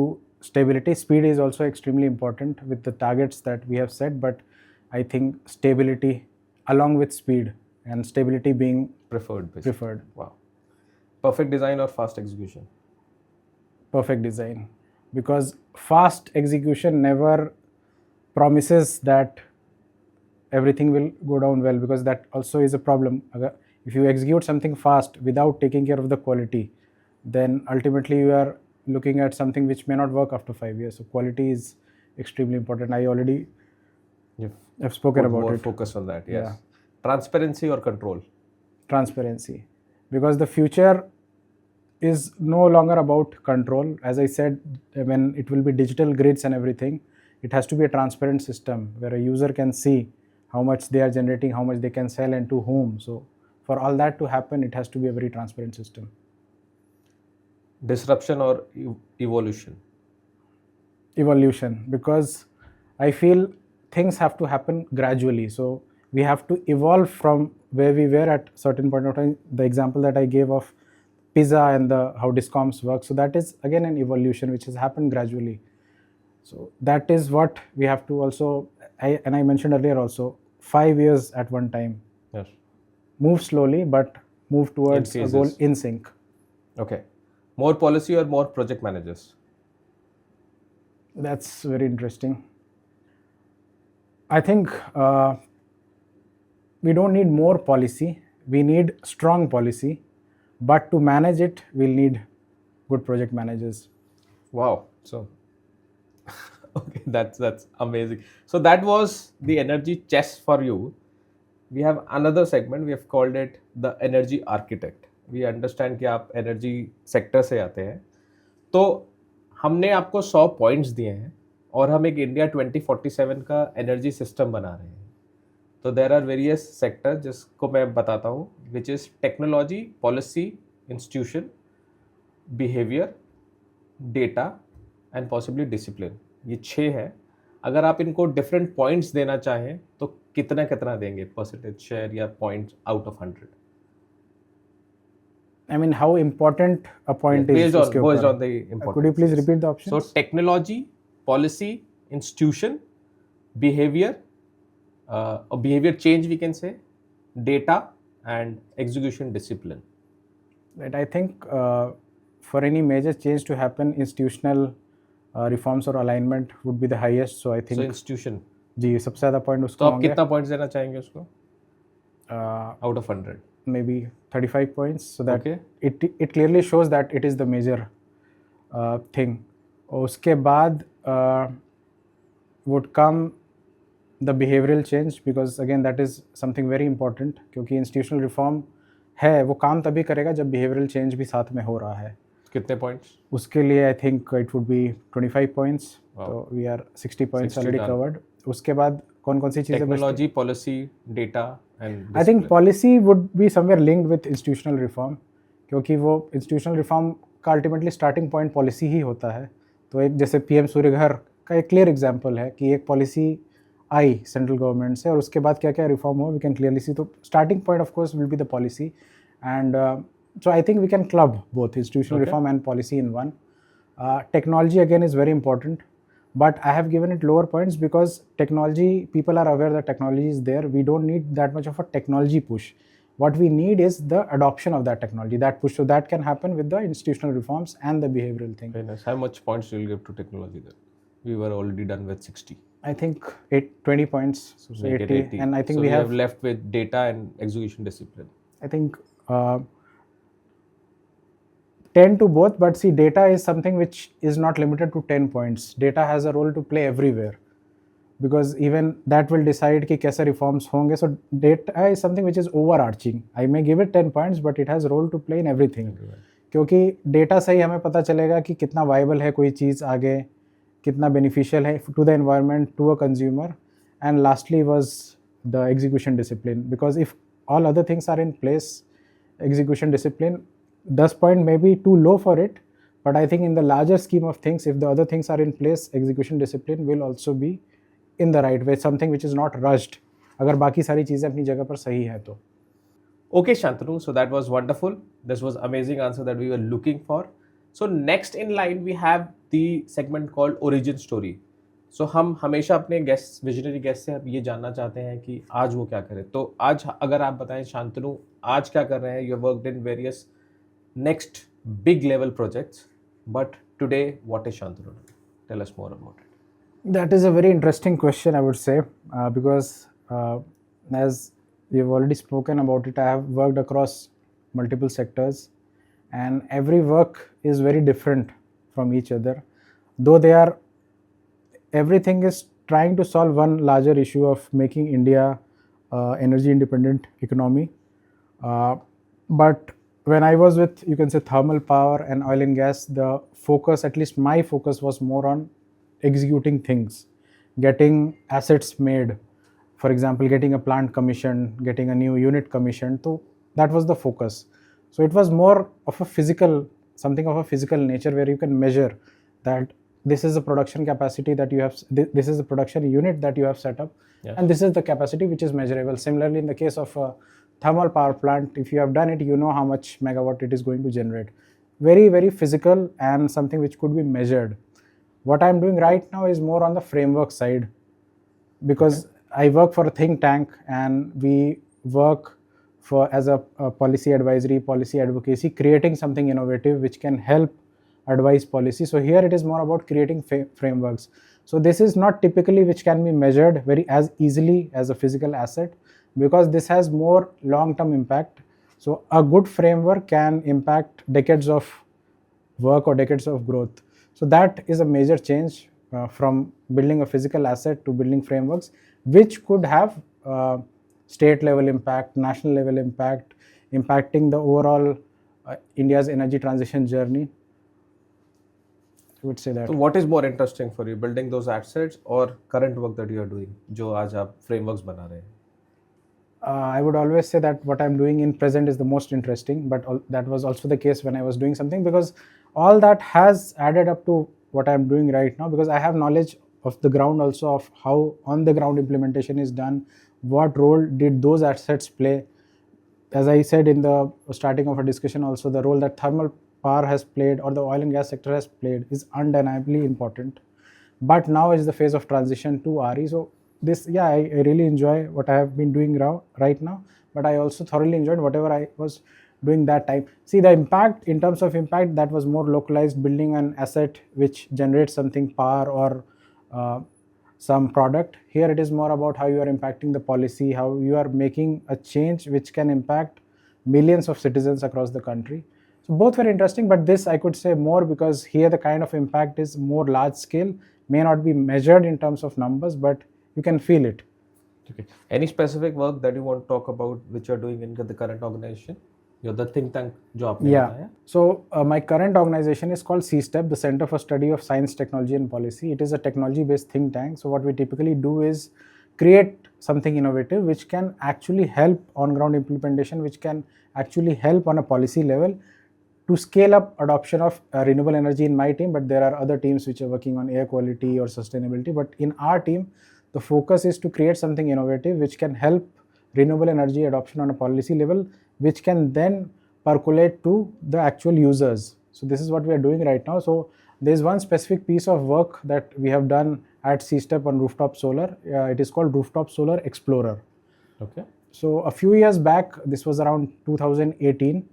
stability. Speed is also extremely important with the targets that we have set, but I think stability along with speed, and stability being preferred. Wow. Perfect design or fast execution? perfect design, because fast execution never promises that everything will go down well, because that also is a problem. If you execute something fast without taking care of the quality, then ultimately you are looking at something which may not work after 5 years. So quality is extremely important. I already You've have spoken put about more it. focus on that. Yes. Yeah. Transparency or control? Transparency, because the future is no longer about control. As I said, when it will be digital grids and everything, it has to be a transparent system where a user can see how much they are generating, how much they can sell, and to whom. So for all that to happen, it has to be a very transparent system. Disruption or evolution? Evolution, because I feel things have to happen gradually. So we have to evolve from where we were at certain point of time. The example that I gave of pizza and how discoms work, so that is again an evolution which has happened gradually. So that is what we have to also, and I mentioned earlier also, 5 years at one time. Yes. Move slowly, but move towards a goal phases. in sync. Okay. More policy or more project managers? That's very interesting. I think we don't need more policy. We need strong policy, but to manage it, we'll need good project managers. Wow. So, okay, that's amazing. So that was the energy chess for you. We have another segment. We have called it the energy architect. We understand कि आप energy sector से आते हैं, तो हमने आपको 100 पॉइंट्स दिए हैं और हम एक इंडिया 2047 का एनर्जी सिस्टम बना रहे हैं। तो देर आर वेरियस सेक्टर जिसको मैं बताता हूँ, which is technology, policy, institution, behaviour, data and possibly discipline. ये 6 है। अगर आप इनको डिफरेंट पॉइंट्स देना चाहें तो कितना कितना देंगे, परसेंटेज शेयर या points out of 100? I mean, how important a point is. Based उसके on ऊपर. the importance. Could you please repeat the options? So technology, policy, institution, behavior, behavior change we can say, data and execution discipline. Right. I think for any major change to happen, institutional reforms or alignment would be the highest. So I think. So institution. जी सबसे ज़्यादा point तो उसको आप होंगे. कितना पॉइंट्स देना चाहेंगे उसको out of 100? Maybe 35 points, so that Okay. it clearly shows that it is the major thing. उसके बाद would come the behavioral change, because again that is something very important, क्योंकि institutional reform है वो काम तभी करेगा जब behavioral change भी साथ में हो रहा है. कितने पॉइंट्स? उसके लिए I think it would be 25 points. Wow. तो we are 60 points 60 already done. Covered. उसके बाद कौन कौन सी चीज़ें बचती? Technology, policy, data and I think policy would be somewhere linked with institutional reform, क्योंकि वो इंस्टीट्यूशनल रिफॉर्म का अल्टीमेटली स्टार्टिंग पॉइंट पॉलिसी ही होता है. तो एक जैसे पीएम सूर्यघर का एक क्लियर एग्जांपल है कि एक पॉलिसी आई सेंट्रल गवर्नमेंट से और उसके बाद क्या क्या रिफॉर्म हो, वी कैन क्लियरली सी. तो starting point of course will be the policy, and so I think we can club both institutional Okay. reform and policy in one. Technology again is very important, but I have given it lower points because technology, people are aware that technology is there. We don't need that much of a technology push. What we need is the adoption of that technology, that push. So that can happen with the institutional reforms and the behavioral thing. Very nice. How much points you will give to technology then? We were already done with 60. I think 20 points, so Make it 80. And I think so we have left with data and execution discipline. I think 10 to both, but see, data is something which is not limited to 10 points. Data has a role to play everywhere, because even that will decide कि कैसे reforms होंगे. So data is something which is overarching. I may give it 10 points, but it has a role to play in everything. क्योंकि डेटा से ही हमें पता चलेगा कि कितना वाइबल है कोई चीज़ आगे, कितना बेनिफिशियल है to the environment, to a consumer. And lastly was the execution discipline, because if all other things are in place, execution discipline, 10 point may be too low for it, but I think in the larger scheme of things, if the other things are in place, execution discipline will also be in the right way, something which is not rushed, अगर बाकी सारी चीज़ें अपनी जगह पर सही है तो. Okay, Shantanu, so that was wonderful. This was amazing answer that we were looking for. So next in line we have the segment called origin story. So हम हमेशा अपने गेस्ट, विजनरी गेस्ट से हम ये जानना चाहते हैं कि आज वो क्या करे. तो आज अगर आप बताएं शांतनु, आज क्या कर रहे हैं? You worked in various next big level projects, but today what is Shantanu doing? Tell us more about it. That is a very interesting question, I would say, because as we've already spoken about it, I have worked across multiple sectors, and every work is very different from each other, though they are, everything is trying to solve one larger issue of making India energy independent economy. But when I was with, you can say, thermal power and oil and gas, the focus, at least my focus, was more on executing things, getting assets made. For example, getting a plant commissioned, getting a new unit commissioned. So that was the focus. So it was more of a physical, something of a physical nature, where you can measure that this is the production capacity that you have, this is the production unit that you have set up, Yes. and this is the capacity which is measurable. Similarly, in the case of a thermal power plant, if you have done it, you know how much megawatt it is going to generate. Very, very physical and something which could be measured. What I am doing right now is more on the framework side, because I work for a think tank, and we work for as a policy advisory, policy advocacy, creating something innovative which can help advise policy. So here it is more about creating frameworks. So this is not typically which can be measured very as easily as a physical asset, because this has more long-term impact. So a good framework can impact decades of work or decades of growth. So that is a major change from building a physical asset to building frameworks which could have state level impact, national level impact, impacting the overall India's energy transition journey. I would say that. So what is more interesting for you, building those assets or current work that you are doing, जो आज आप frameworks बना रहे हैं? I would always say that what I'm doing in present is the most interesting, but that was also the case when I was doing something, because all that has added up to what I'm doing right now, because I have knowledge of the ground also, of how on the ground implementation is done, what role did those assets play. As I said in the starting of a discussion also, the role that thermal power has played or the oil and gas sector has played is undeniably important. But now is the phase of transition to RE. So this, yeah, I really enjoy what I have been doing right now, but I also thoroughly enjoyed whatever I was doing that time. See, the impact, in terms of impact, that was more localized, building an asset which generates something, power or some product. Here it is more about how you are impacting the policy, how you are making a change which can impact millions of citizens across the country. So both were interesting, but this I could say more because here the kind of impact is more large scale, may not be measured in terms of numbers, but you can feel it. Okay. Any specific work that you want to talk about which you are doing in the current organization? You're the think tank जो आपने Yeah. बताया. So my current organization is called CSTEP, the Center for Study of Science, Technology and Policy. It is a technology-based think tank. So what we typically do is create something innovative which can actually help on-ground implementation, which can actually help on a policy level to scale up adoption of renewable energy in my team. But there are other teams which are working on air quality or sustainability. But in our team, the focus is to create something innovative which can help renewable energy adoption on a policy level, which can then percolate to the actual users. So this is what we are doing right now. So there's one specific piece of work that we have done at CSTEP on rooftop solar. It is called Rooftop Solar Explorer. Okay. So a few years back, this was around 2018,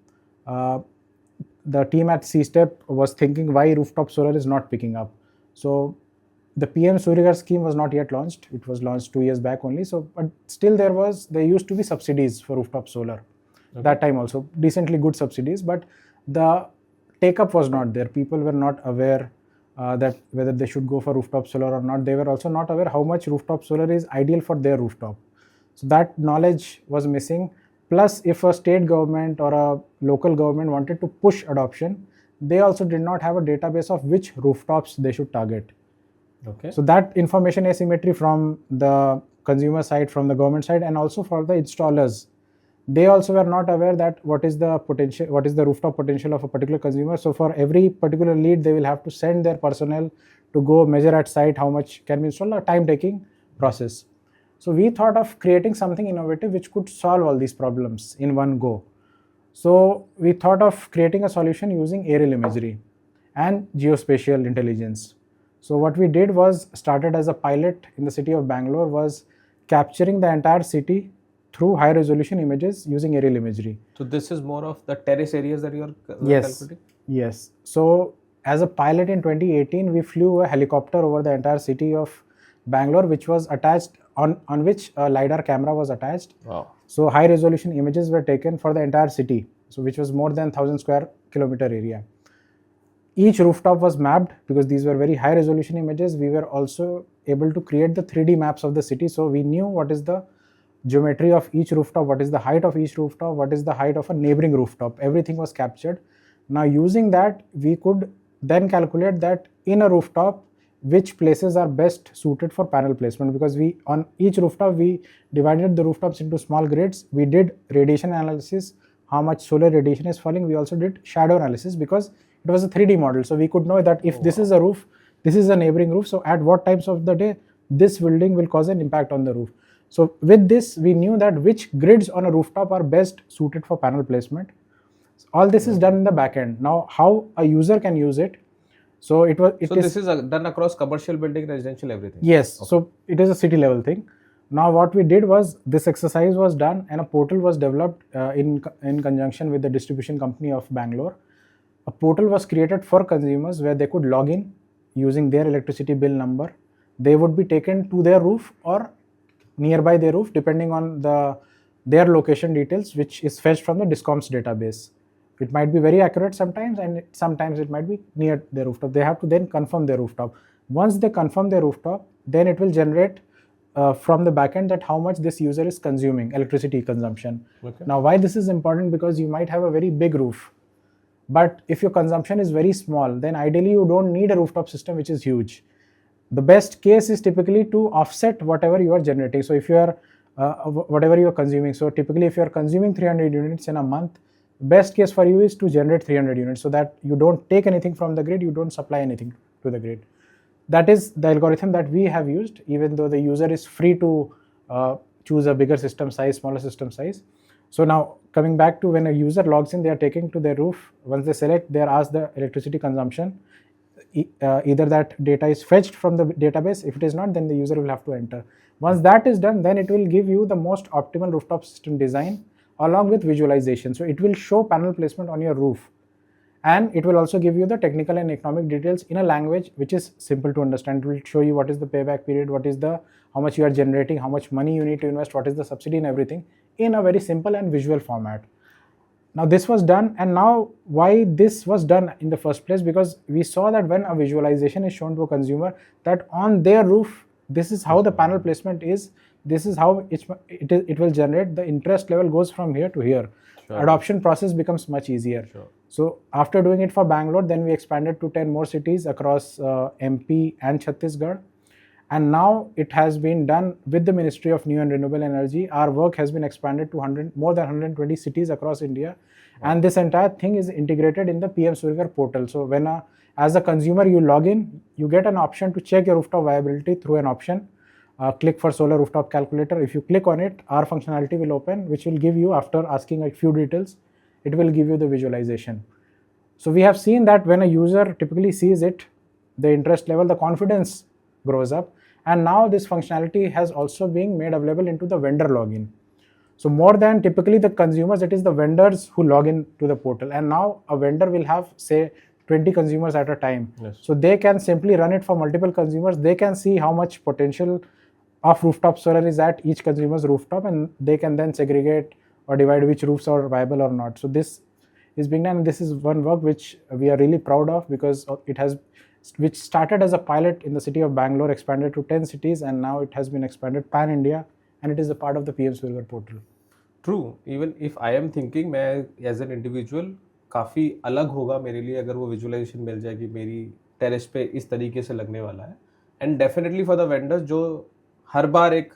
the team at CSTEP was thinking why rooftop solar is not picking up. So the PM Suryaghar scheme was not yet launched. It was launched 2 years back only. So, but still there used to be subsidies for rooftop solar. Okay. That time also decently good subsidies, but the take up was not there. People were not aware that whether they should go for rooftop solar or not. They were also not aware how much rooftop solar is ideal for their rooftop. So that knowledge was missing. Plus, if a state government or a local government wanted to push adoption, they also did not have a database of which rooftops they should target. Okay. So that information asymmetry from the consumer side, from the government side, and also for the installers, they also were not aware that what is the potential, what is the rooftop potential of a particular consumer. So for every particular lead, they will have to send their personnel to go measure at site how much can be installed, a time-taking process. So we thought of creating something innovative which could solve all these problems in one go. So we thought of creating a solution using aerial imagery and geospatial intelligence. So what we did was started as a pilot in the city of Bangalore, was capturing the entire city through high resolution images using aerial imagery. So this is more of the terrace areas that you are Yes. calculating? Yes. So as a pilot in 2018, we flew a helicopter over the entire city of Bangalore, which was attached on which a LiDAR camera was attached. Wow. So high resolution images were taken for the entire city, so which was more than 1,000 square kilometer area. Each rooftop was mapped because these were very high resolution images. We were also able to create the 3D maps of the city, so we knew what is the geometry of each rooftop, what is the height of each rooftop, what is the height of a neighboring rooftop. Everything was captured. Now using that, we could then calculate that in a rooftop which places are best suited for panel placement, because we on each rooftop we divided the rooftops into small grids. We did radiation analysis, how much solar radiation is falling. We also did shadow analysis because it was a 3D model, so we could know that if this is a roof, this is a neighboring roof, so at what times of the day this building will cause an impact on the roof. So with this, we knew that which grids on a rooftop are best suited for panel placement. All this is done in the back end. Now how a user can use it. So this is done across commercial building, residential, everything? Yes. Okay. So it is a city level thing. Now what we did was, this exercise was done and a portal was developed in conjunction with the distribution company of Bangalore. A portal was created for consumers where they could log in using their electricity bill number. They would be taken to their roof or nearby their roof depending on their location details, which is fetched from the DISCOM's database. It might be very accurate sometimes, and sometimes it might be near their rooftop. They have to then confirm their rooftop. Once they confirm their rooftop, then it will generate from the backend that how much this user is consuming, electricity consumption. Okay. Now why this is important, because you might have a very big roof, but if your consumption is very small, then ideally you don't need a rooftop system which is huge. The best case is typically to offset whatever you are generating. So if you are whatever you are consuming, so typically if you are consuming 300 units in a month, best case for you is to generate 300 units, so that you don't take anything from the grid, you don't supply anything to the grid. That is the algorithm that we have used, even though the user is free to choose a bigger system size, smaller system size. So now coming back to when a user logs in, they are taken to their roof. Once they select, they are asked the electricity consumption. Either that data is fetched from the database. If it is not, then the user will have to enter. Once that is done, then it will give you the most optimal rooftop system design along with visualization. So it will show panel placement on your roof, and it will also give you the technical and economic details in a language which is simple to understand. It will show you what is the payback period, what is the how much you are generating, how much money you need to invest, what is the subsidy, and everything in a very simple and visual format. Now this was done, and now why this was done in the first place, because we saw that when a visualization is shown to a consumer that on their roof this is how the panel placement is, this is how it will generate, the interest level goes from here to here. Sure. adoption process becomes much easier. Sure. So after doing it for Bangalore, then we expanded to 10 more cities across MP and Chhattisgarh. And now it has been done with the Ministry of New and Renewable Energy. Our work has been expanded to more than 120 cities across India. And this entire thing is integrated in the PM Surya Ghar portal. So when as a consumer you log in, you get an option to check your rooftop viability through an option. Click for solar rooftop calculator. If you click on it, our functionality will open, which will give you, after asking a few details, it will give you the visualization. So we have seen that when a user typically sees it, the interest level, the confidence grows up. And now this functionality has also been made available into the vendor login. So more than typically the consumers, it is the vendors who log in to the portal. And now a vendor will have, say, 20 consumers at a time. Yes. So they can simply run it for multiple consumers. They can see how much potential of rooftop solar is at each consumer's rooftop, and they can then segregate or divide which roofs are viable or not. So this is being done. This is one work which we are really proud of, because which started as a pilot in the city of Bangalore, expanded to 10 cities, and now it has been expanded pan India, and it is a part of the PM Surya Ghar portal. True. Even if I am thinking, मैं एज एन इंडिविजुअल काफ़ी अलग होगा मेरे लिए अगर वो विजुअलाइजेशन मिल जाए कि मेरी टेरेस पे इस तरीके से लगने वाला है. And definitely for the vendors जो हर बार एक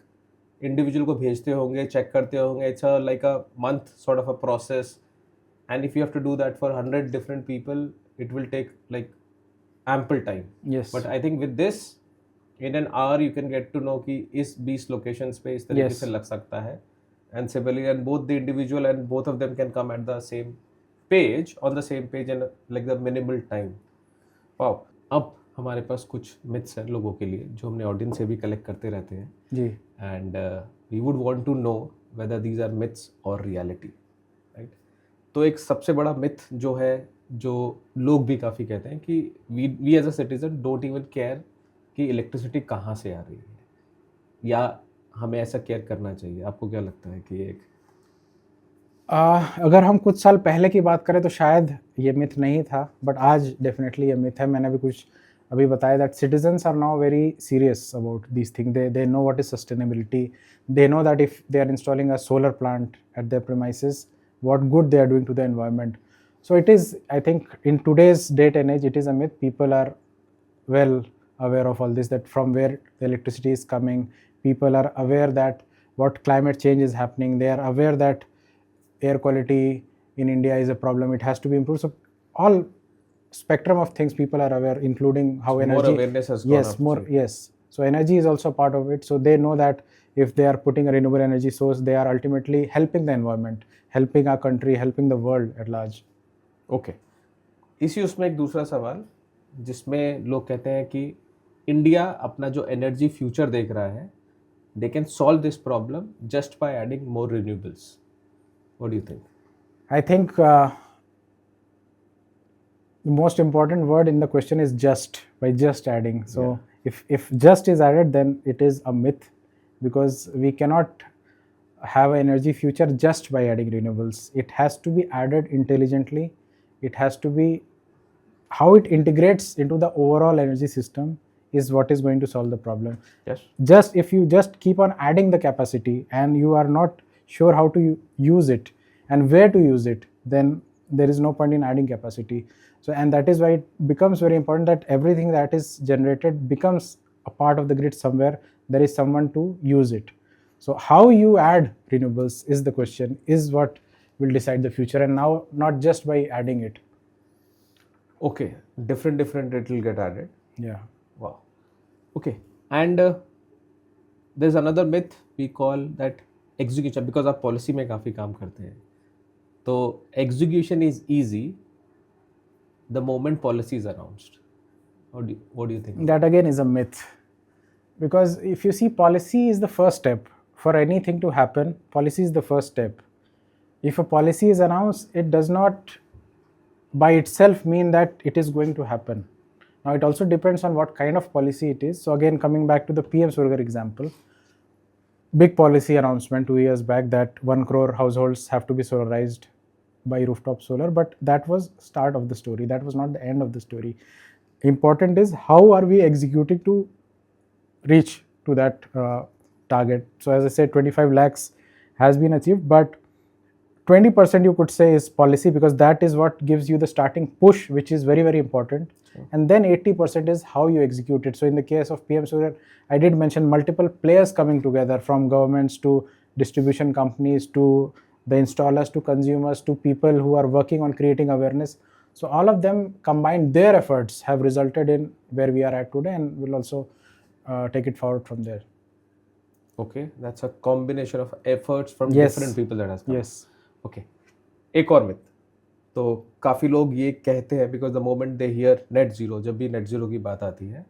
इंडिविजुअल को भेजते होंगे, चेक करते होंगे, it's like a month sort of a process. And if you have to do that for 100 different people, it will take like ample time. Yes. But I think with this, in an hour you can get to know कि इस 20 locations पे इस तरीके Yes. से लग सकता है. And similarly, and both the individual and both of them can come at the same page, on the same page in like the minimal time. Wow. अब हमारे पास कुछ myths हैं लोगों के लिए जो हमने audience से भी collect करते रहते हैं. जी. And we would want to know whether these are myths or reality. Right? तो एक सबसे बड़ा myth जो है, जो लोग भी काफ़ी कहते हैं कि we as a citizen don't even care कि इलेक्ट्रिसिटी कहाँ से आ रही है, या हमें ऐसा केयर करना चाहिए. आपको क्या लगता है कि एक अगर हम कुछ साल पहले की बात करें तो शायद ये मिथ नहीं था, बट आज डेफिनेटली ये मिथ है. मैंने भी कुछ अभी बताया that citizens are now very serious about this thing. They know what is sustainability. They know that if they are installing a solar plant at their premises, what good they are doing to the environment. So it is, I think, in today's date and age, it is a myth. People are well aware of all this, that from where the electricity is coming. People are aware that what climate change is happening. They are aware that air quality in India is a problem. It has to be improved. So all spectrum of things people are aware, including how more energy. awareness has gone Yes, up, more. so- Yes. So energy is also part of it. So they know that if they are putting a renewable energy source, they are ultimately helping the environment, helping our country, helping the world at large. Okay. इसी उसमें एक दूसरा सवाल जिसमें लोग कहते हैं कि इंडिया अपना जो एनर्जी फ्यूचर देख रहा है, they can solve this problem just by adding more renewables. What do you think? I think the most important word in the question is just, by just adding. So if just is added, then it is a myth, because we cannot have an energy future just by adding renewables. It has to be added intelligently. It has to be, how it integrates into the overall energy system is what is going to solve the problem. Yes. Just if you just keep on adding the capacity and you are not sure how to use it and where to use it, then there is no point in adding capacity. So, and that is why it becomes very important that everything that is generated becomes a part of the grid somewhere. There is someone to use it. So how you add renewables is the question, is what will decide the future, and now not just by adding it. Okay, different it will get added. Yeah. Wow. Okay, and there's another myth we call that execution, because आप policy में काफ़ी काम करते हैं, तो execution is easy the moment policy is announced. What do you think? That again is a myth, because if you see, policy is the first step. For anything to happen, policy is the first step. If a policy is announced, it does not by itself mean that it is going to happen. Now it also depends on what kind of policy it is. So again, coming back to the PM Surya Ghar example, big policy announcement 2 years back that 1 crore households have to be solarized by rooftop solar, but that was start of the story. That was not the end of the story. Important is how are we executing to reach to that target. So as I said, 25 lakhs has been achieved, but 20% you could say is policy, because that is what gives you the starting push, which is very, very important. And then 80% is how you execute it. So in the case of PM Surya, I did mention multiple players coming together, from governments to distribution companies to the installers to consumers to people who are working on creating awareness. So all of them combined, their efforts have resulted in where we are at today, and we'll also take it forward from there. Okay, that's a combination of efforts from Yes. different people that has come. Yes. Okay. एक और मिथ, तो काफ़ी लोग ये कहते हैं because the moment they hear net zero, जब भी नेट जीरो की बात आती है,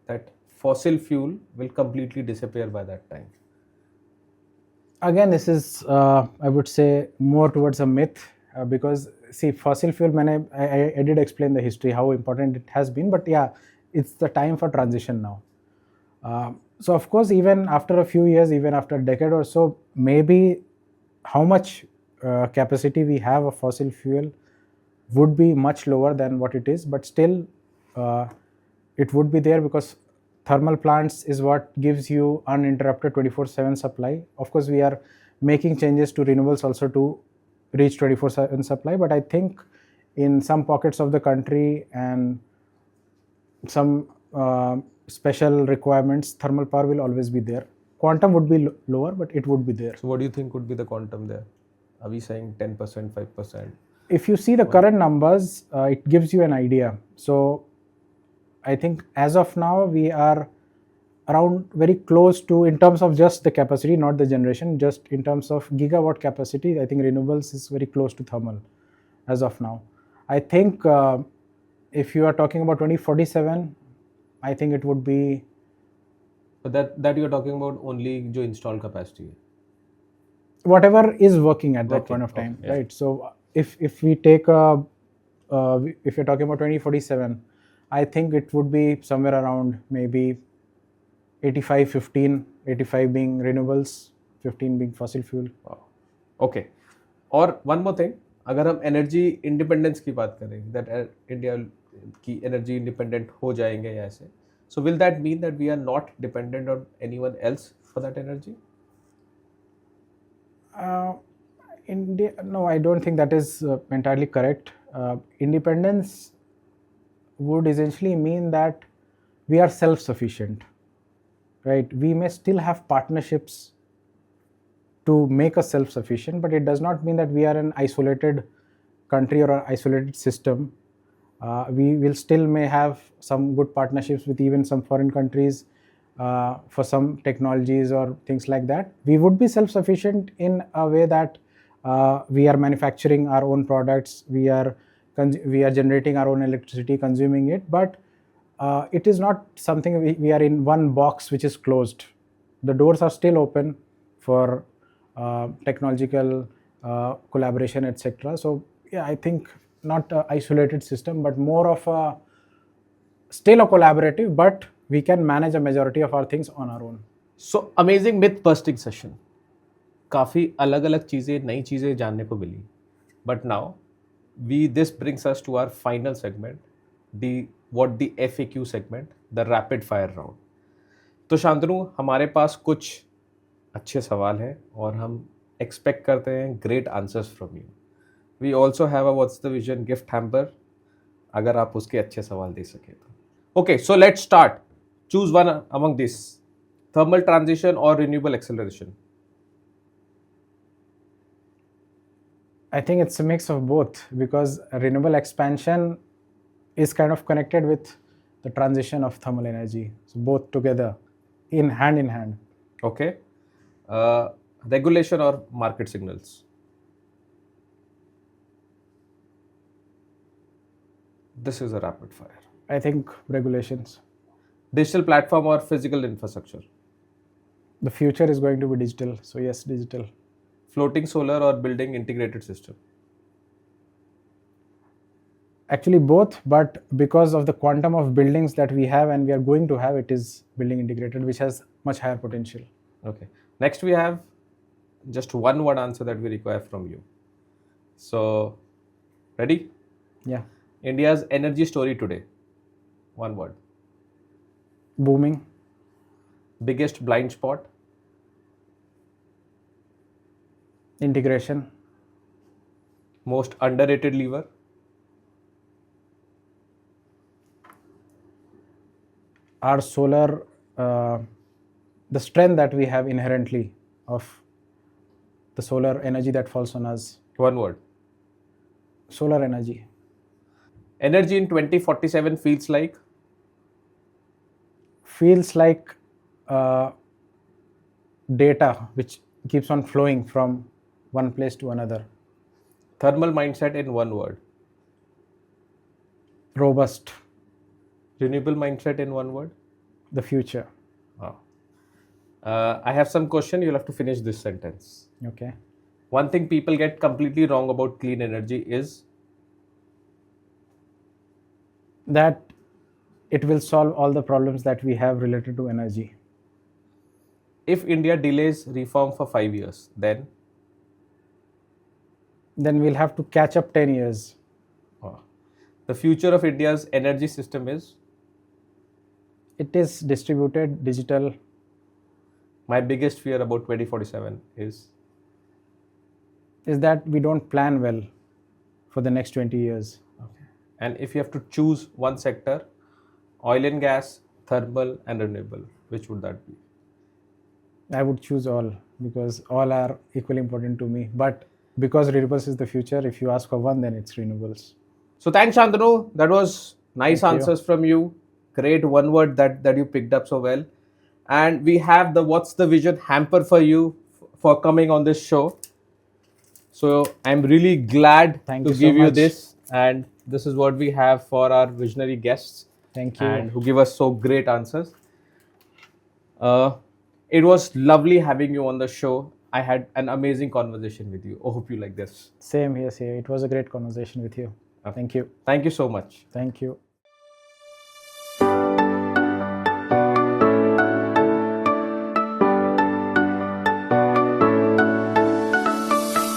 that fossil fuel will completely disappear by that time. Again, this is, I would say, more towards a myth, because see, fossil fuel, I did explain the history, how important it has been, but yeah, it's the time for transition now. So of course, even after a few years, even after a decade or so, maybe how much capacity we have of fossil fuel would be much lower than what it is, but still it would be there, because thermal plants is what gives you uninterrupted 24/7 supply. Of course, we are making changes to renewables also to reach 24/7 supply, but I think in some pockets of the country and some special requirements, thermal power will always be there. Quantum would be lower, but it would be there. So what do you think would be the quantum there? Are we saying 10%, 5%? If you see the current numbers, it gives you an idea. So I think as of now, we are around very close to, in terms of just the capacity, not the generation, just in terms of gigawatt capacity, I think renewables is very close to thermal as of now. I think if you are talking about 2047, I think it would be, But that you are talking about only जो installed capacity है. whatever is working at that Working, point of time, okay, yeah. right? So if we take if you're talking about 2047, I think it would be somewhere around maybe 85, 15, 85 being renewables, 15 being fossil fuel. Okay. और वन मोर थिंग, अगर हम एनर्जी इंडिपेंडेंस की बात करें, दैट इंडिया की एनर्जी इंडिपेंडेंट हो जाएंगे या ऐसे, so will that mean that we are not dependent on anyone else for that energy? India, no, I don't think that is entirely correct. Independence would essentially mean that we are self-sufficient, right? We may still have partnerships to make us self-sufficient, but it does not mean that we are an isolated country or an isolated system. We will still may have some good partnerships with even some foreign countries for some technologies or things like that. We would be self-sufficient in a way that we are manufacturing our own products, we are generating our own electricity, consuming it, but it is not something we are in one box which is closed. The doors are still open for technological collaboration, etc. So yeah, I think not an isolated system, but more of a still a collaborative, but we can manage a majority of our things on our own. So amazing myth busting session. काफ़ी अलग अलग चीज़ें, नई चीज़ें जानने को मिली. But now this brings us to our final segment, the FAQ segment, the rapid fire round. तो शांतनु, हमारे पास कुछ अच्छे सवाल हैं और हम एक्सपेक्ट करते हैं great answers from you. We also have a what's the vision gift hamper, अगर आप उसके अच्छे सवाल दे सके तो. Okay, so let's start. Choose one among this, thermal transition or renewable acceleration? I think it's a mix of both, because renewable expansion is kind of connected with the transition of thermal energy. So both together, in hand. Okay. Regulation or market signals? This is a rapid fire. I think regulations. Digital platform or physical infrastructure? The future is going to be digital, so yes, digital. Floating solar or building integrated system? Actually both, but because of the quantum of buildings that we have and we are going to have, it is building integrated, which has much higher potential. Okay. Next we have just one word answer that we require from you. So, ready? Yeah. India's energy story today. One word. Booming. Biggest blind spot? Integration. Most underrated lever? Our solar, the strength that we have inherently of the solar energy that falls on us. One word. Solar energy. Energy in 2047 feels like? Feels like data which keeps on flowing from one place to another. Thermal mindset in one word. Robust. Renewable mindset in one word. The future. Ah. I have some question. You'll have to finish this sentence. Okay. One thing people get completely wrong about clean energy is? That it will solve all the problems that we have related to energy. If India delays reform for 5 years, then? Then we'll have to catch up 10 years. Ah. The future of India's energy system is? It is distributed, digital. My biggest fear about 2047 is? Is that we don't plan well for the next 20 years. Okay. And if you have to choose one sector, oil and gas, thermal and renewable, which would that be? I would choose all because all are equally important to me. But because renewables is the future, if you ask for one, then it's renewables. So thanks, Shantanu. That was nice Thank you. answers from you. Great one word that you picked up so well. And we have the What's the Vision hamper for you for coming on this show. So I'm really glad Thank to you so give you much. this. And this is what we have for our visionary guests. Thank you. And who give us so great answers. It was lovely having you on the show. I had an amazing conversation with you. I hope you like this. Same here, same. It was a great conversation with you. Okay. Thank you. Thank you so much. Thank you.